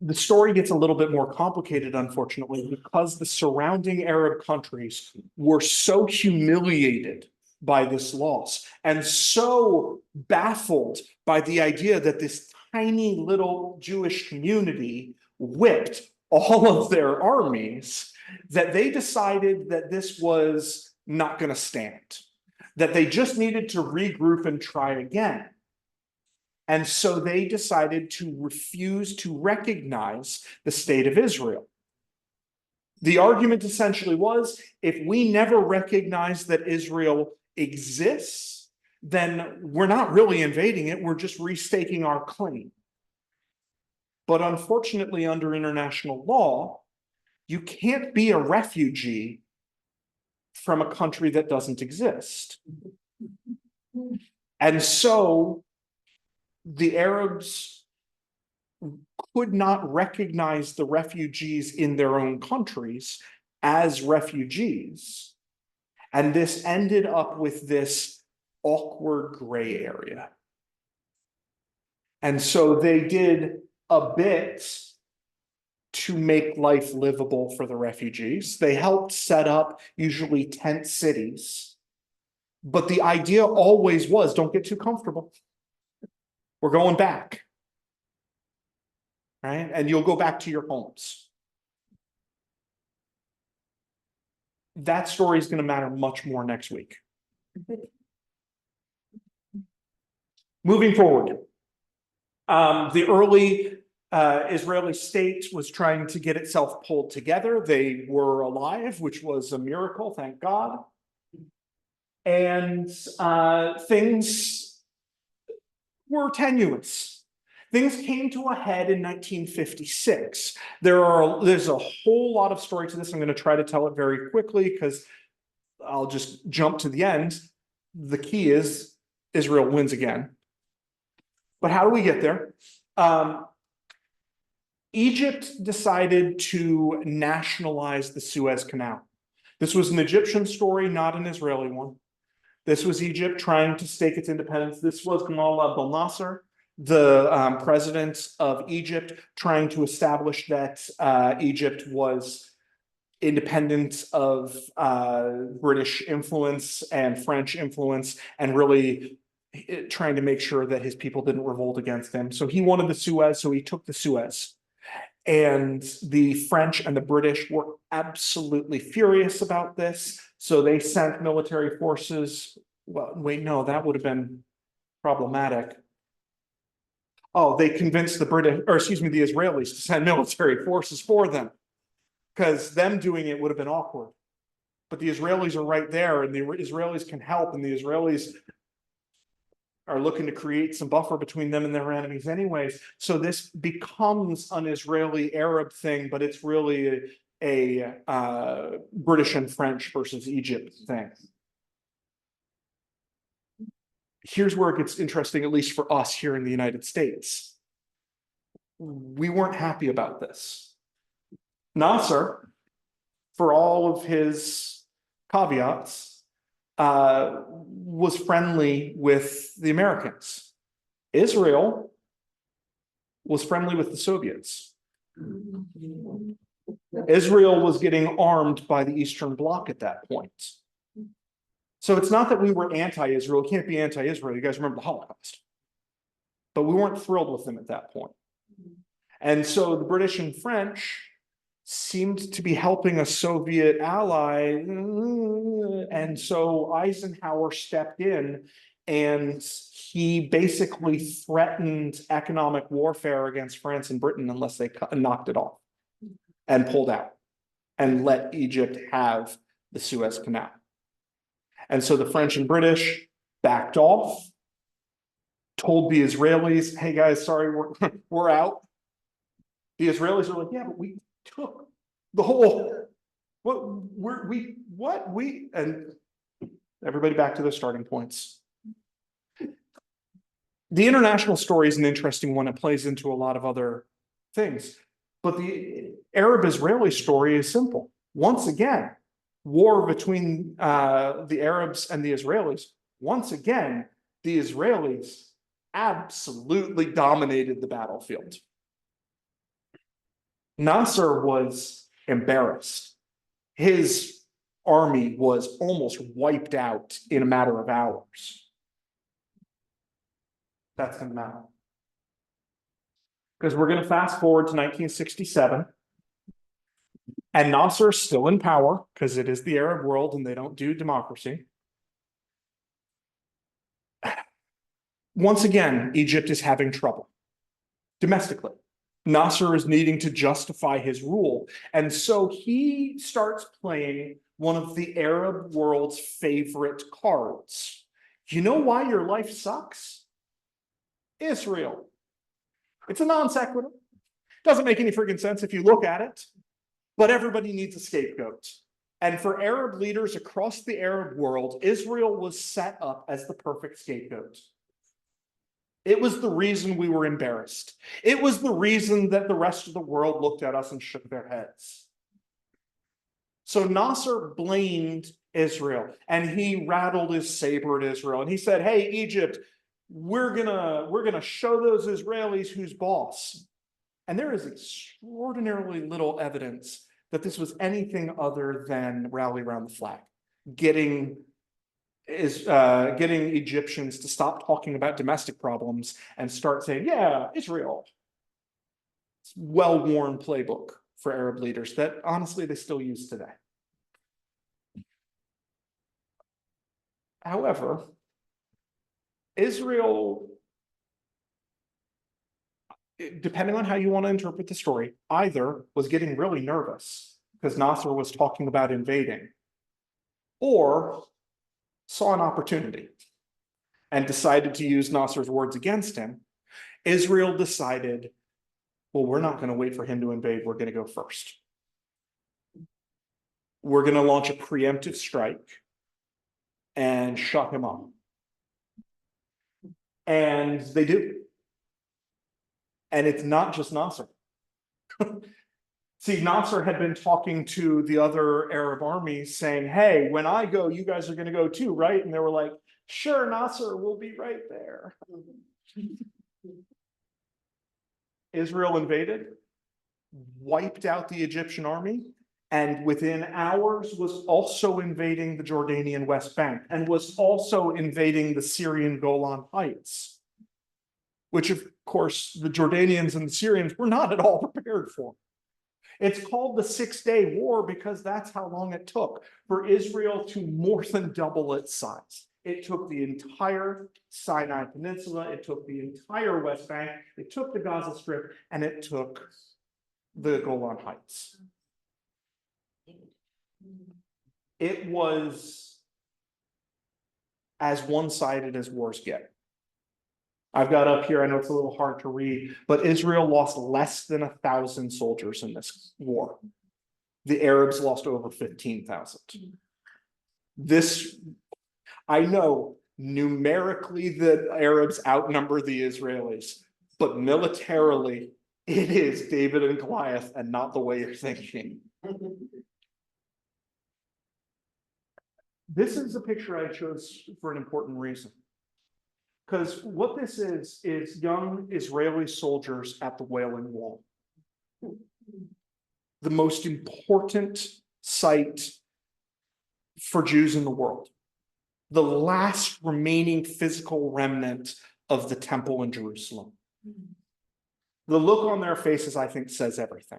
The story gets a little bit more complicated, unfortunately, because the surrounding Arab countries were so humiliated by this loss and so baffled by the idea that this tiny little Jewish community whipped all of their armies that they decided that this was not going to stand, that they just needed to regroup and try again. And so they decided to refuse to recognize the state of Israel. The argument essentially was, if we never recognize that Israel exists, then we're not really invading it, we're just restaking our claim. But unfortunately, under international law, you can't be a refugee from a country that doesn't exist. And so the Arabs could not recognize the refugees in their own countries as refugees. And this ended up with this awkward gray area. And so they did a bit to make life livable for the refugees. They helped set up usually tent cities. But the idea always was, don't get too comfortable. We're going back. Right? And you'll go back to your homes. That story is going to matter much more next week. Moving forward, The early Israeli state was trying to get itself pulled together. They were alive, which was a miracle, thank God. And things were tenuous. Things came to a head in 1956. There's a whole lot of story to this. I'm going to try to tell it very quickly because I'll just jump to the end. The key is Israel wins again. But how do we get there? Egypt decided to nationalize the Suez Canal. This was an Egyptian story, not an Israeli one. This was Egypt trying to stake its independence. This was Gamal Abdel Nasser, the president of Egypt, trying to establish that Egypt was independent of British influence and French influence, and really trying to make sure that his people didn't revolt against him. So he wanted the Suez, so he took the Suez. And the French and the British were absolutely furious about this. So they sent military forces. Well, wait, no, that would have been problematic. Oh, they convinced the Israelis to send military forces for them, because them doing it would have been awkward. But the Israelis are right there, and the Israelis can help, and the Israelis are looking to create some buffer between them and their enemies anyways. So this becomes an Israeli-Arab thing, but it's really a British and French versus Egypt thing. Here's where it gets interesting, at least for us here in the United States. We weren't happy about this. Nasser, for all of his caveats, was friendly with the Americans. Israel was friendly with the Soviets. Israel was getting armed by the Eastern Bloc at that point. So it's not that we were anti-Israel. It can't be anti-Israel. You guys remember the Holocaust. But we weren't thrilled with them at that point. And so the British and French seemed to be helping a Soviet ally. And so Eisenhower stepped in and he basically threatened economic warfare against France and Britain unless they knocked it off and pulled out and let Egypt have the Suez Canal. And so the French and British backed off, told the Israelis, hey guys, sorry, we're out. The Israelis are like, yeah, but we took the whole, and everybody back to their starting points. The international story is an interesting one. It plays into a lot of other things. But the Arab-Israeli story is simple. Once again, war between the Arabs and the Israelis. Once again, the Israelis absolutely dominated the battlefield. Nasser was embarrassed. His army was almost wiped out in a matter of hours. That's him now. Because we're going to fast forward to 1967. And Nasser is still in power because it is the Arab world and they don't do democracy. Once again, Egypt is having trouble domestically. Nasser is needing to justify his rule. And so he starts playing one of the Arab world's favorite cards. You know why your life sucks? Israel. It's a non sequitur. Doesn't make any freaking sense if you look at it. But everybody needs a scapegoat. And for Arab leaders across the Arab world, Israel was set up as the perfect scapegoat. It was the reason we were embarrassed. It was the reason that the rest of the world looked at us and shook their heads. So Nasser blamed Israel and he rattled his saber at Israel. And he said, hey, Egypt, we're gonna show those Israelis who's boss. And there is extraordinarily little evidence that this was anything other than rally around the flag, getting Egyptians to stop talking about domestic problems and start saying, yeah, Israel. It's a well-worn playbook for Arab leaders that honestly they still use today. However, Israel depending on how you want to interpret the story, either was getting really nervous because Nasser was talking about invading, or saw an opportunity and decided to use Nasser's words against him. Israel decided, well, we're not going to wait for him to invade. We're going to go first. We're going to launch a preemptive strike and shut him up. And they do. And it's not just Nasser. See, Nasser had been talking to the other Arab armies saying, hey, when I go, you guys are going to go too, right? And they were like, sure, Nasser, we'll be right there. Israel invaded, wiped out the Egyptian army, and within hours was also invading the Jordanian West Bank and was also invading the Syrian Golan Heights, which of course the Jordanians and the Syrians were not at all prepared for. It's called the 6-Day War because that's how long it took for Israel to more than double its size. It took the entire Sinai Peninsula, it took the entire West Bank, it took the Gaza Strip, and it took the Golan Heights. It was as one-sided as wars get. I've got up here, I know it's a little hard to read, but Israel lost less than 1,000 soldiers in this war. The Arabs lost over 15,000. This, I know numerically the Arabs outnumber the Israelis, but militarily it is David and Goliath and not the way you're thinking. This is a picture I chose for an important reason. Because what this is young Israeli soldiers at the Wailing Wall. The most important site for Jews in the world. The last remaining physical remnant of the temple in Jerusalem. The look on their faces, I think, says everything.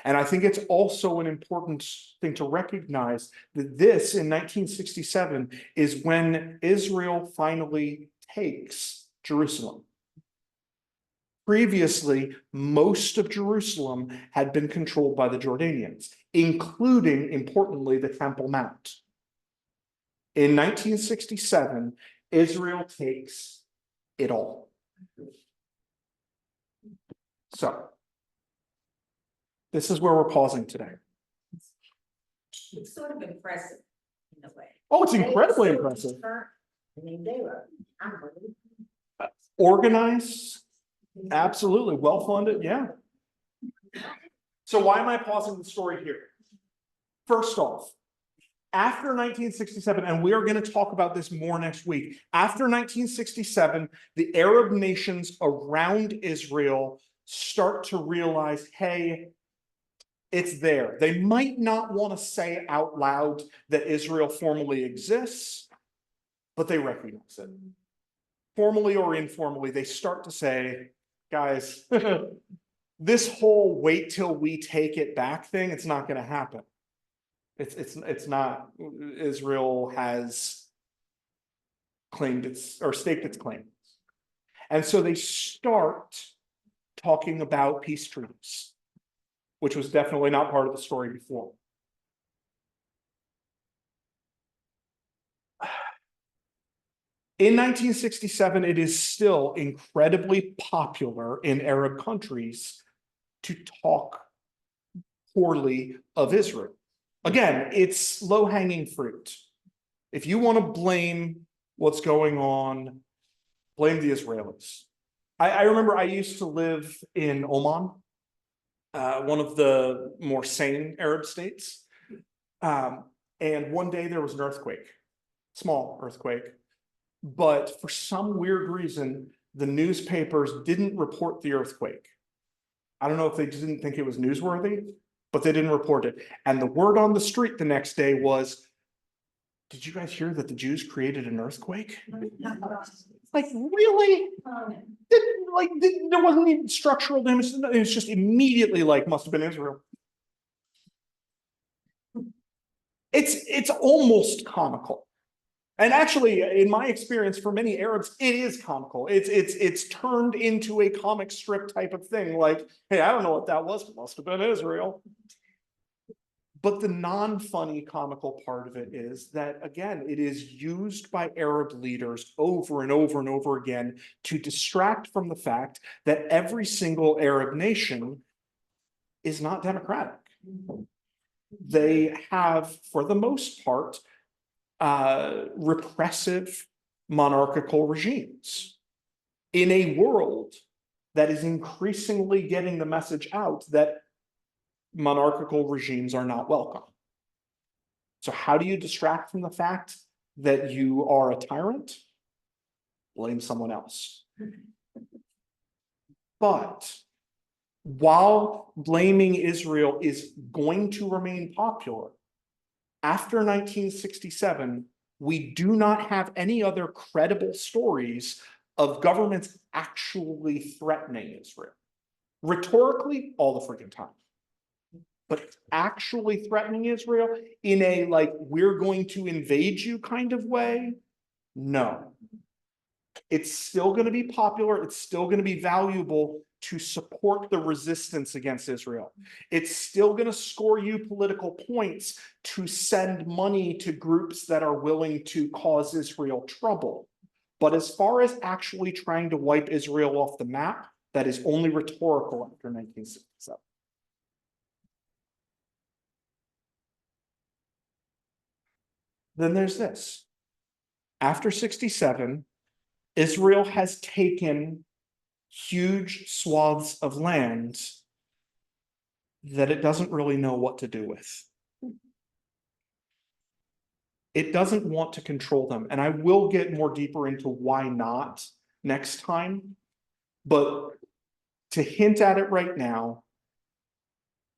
And I think it's also an important thing to recognize that this, in 1967, is when Israel finally takes Jerusalem. Previously, most of Jerusalem had been controlled by the Jordanians, including, importantly, the Temple Mount. In 1967, Israel takes it all. So, this is where we're pausing today. It's sort of impressive in a way. Oh, it's incredibly impressive. I mean, they were unbelievable. Organized, absolutely, well-funded, yeah. So why am I pausing the story here? First off, after 1967, and we are going to talk about this more next week, after 1967, the Arab nations around Israel start to realize, hey, it's there. They might not want to say out loud that Israel formally exists, but they recognize it. Formally or informally, they start to say, guys, this whole wait till we take it back thing, it's not going to happen. It's not. Israel has claimed its, or staked its claim. And so they start talking about peace treaties, which was definitely not part of the story before. In 1967, it is still incredibly popular in Arab countries to talk poorly of Israel. Again, it's low-hanging fruit. If you want to blame what's going on, blame the Israelis. I remember I used to live in Oman, one of the more sane Arab states. And one day there was an earthquake, small earthquake. But for some weird reason, the newspapers didn't report the earthquake. I don't know if they didn't think it was newsworthy, but they didn't report it. And the word on the street the next day was, did you guys hear that the Jews created an earthquake? Like, really? There wasn't even structural damage. It was just immediately like, must have been Israel. It's almost comical. And actually, in my experience, for many Arabs, it is comical. It's turned into a comic strip type of thing. Like, hey, I don't know what that was. It must have been Israel. But the non-funny comical part of it is that, again, it is used by Arab leaders over and over and over again to distract from the fact that every single Arab nation is not democratic. They have, for the most part, repressive monarchical regimes in a world that is increasingly getting the message out that monarchical regimes are not welcome. So how do you distract from the fact that you are a tyrant? Blame someone else. But while blaming Israel is going to remain popular, after 1967, we do not have any other credible stories of governments actually threatening Israel. Rhetorically, all the freaking time. But actually threatening Israel in a like, we're going to invade you kind of way, no. It's still going to be popular. It's still going to be valuable to support the resistance against Israel. It's still going to score you political points to send money to groups that are willing to cause Israel trouble. But as far as actually trying to wipe Israel off the map, that is only rhetorical after 1967. Then there's this. After 67, Israel has taken huge swaths of land that it doesn't really know what to do with. It doesn't want to control them. And I will get more deeper into why not next time. But to hint at it right now,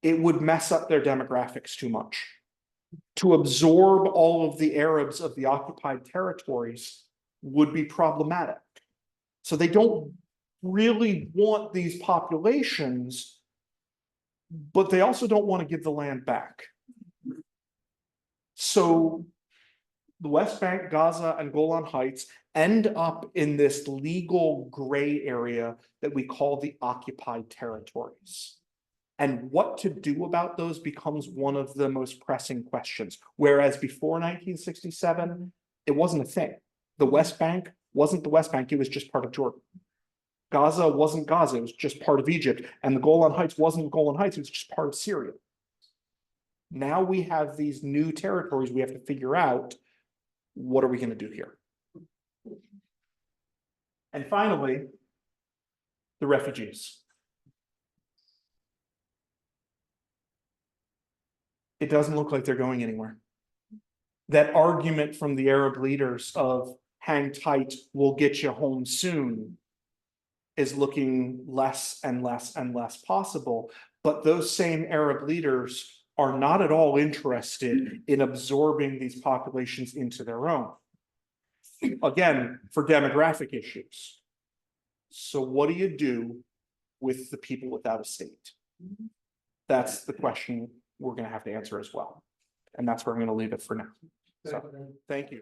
it would mess up their demographics too much. To absorb all of the Arabs of the occupied territories would be problematic. So they don't really want these populations, but they also don't want to give the land back. So the West Bank, Gaza, and Golan Heights end up in this legal gray area that we call the occupied territories. And what to do about those becomes one of the most pressing questions. Whereas before 1967, it wasn't a thing. The West Bank wasn't the West Bank, it was just part of Jordan. Gaza wasn't Gaza, it was just part of Egypt. And the Golan Heights wasn't Golan Heights, it was just part of Syria. Now we have these new territories we have to figure out, what are we going to do here? And finally, the refugees. It doesn't look like they're going anywhere. That argument from the Arab leaders of hang tight, we'll get you home soon, is looking less and less and less possible. But those same Arab leaders are not at all interested in absorbing these populations into their own. Again, for demographic issues. So what do you do with the people without a state? That's the question we're going to have to answer as well. And that's where I'm going to leave it for now. So, thank you.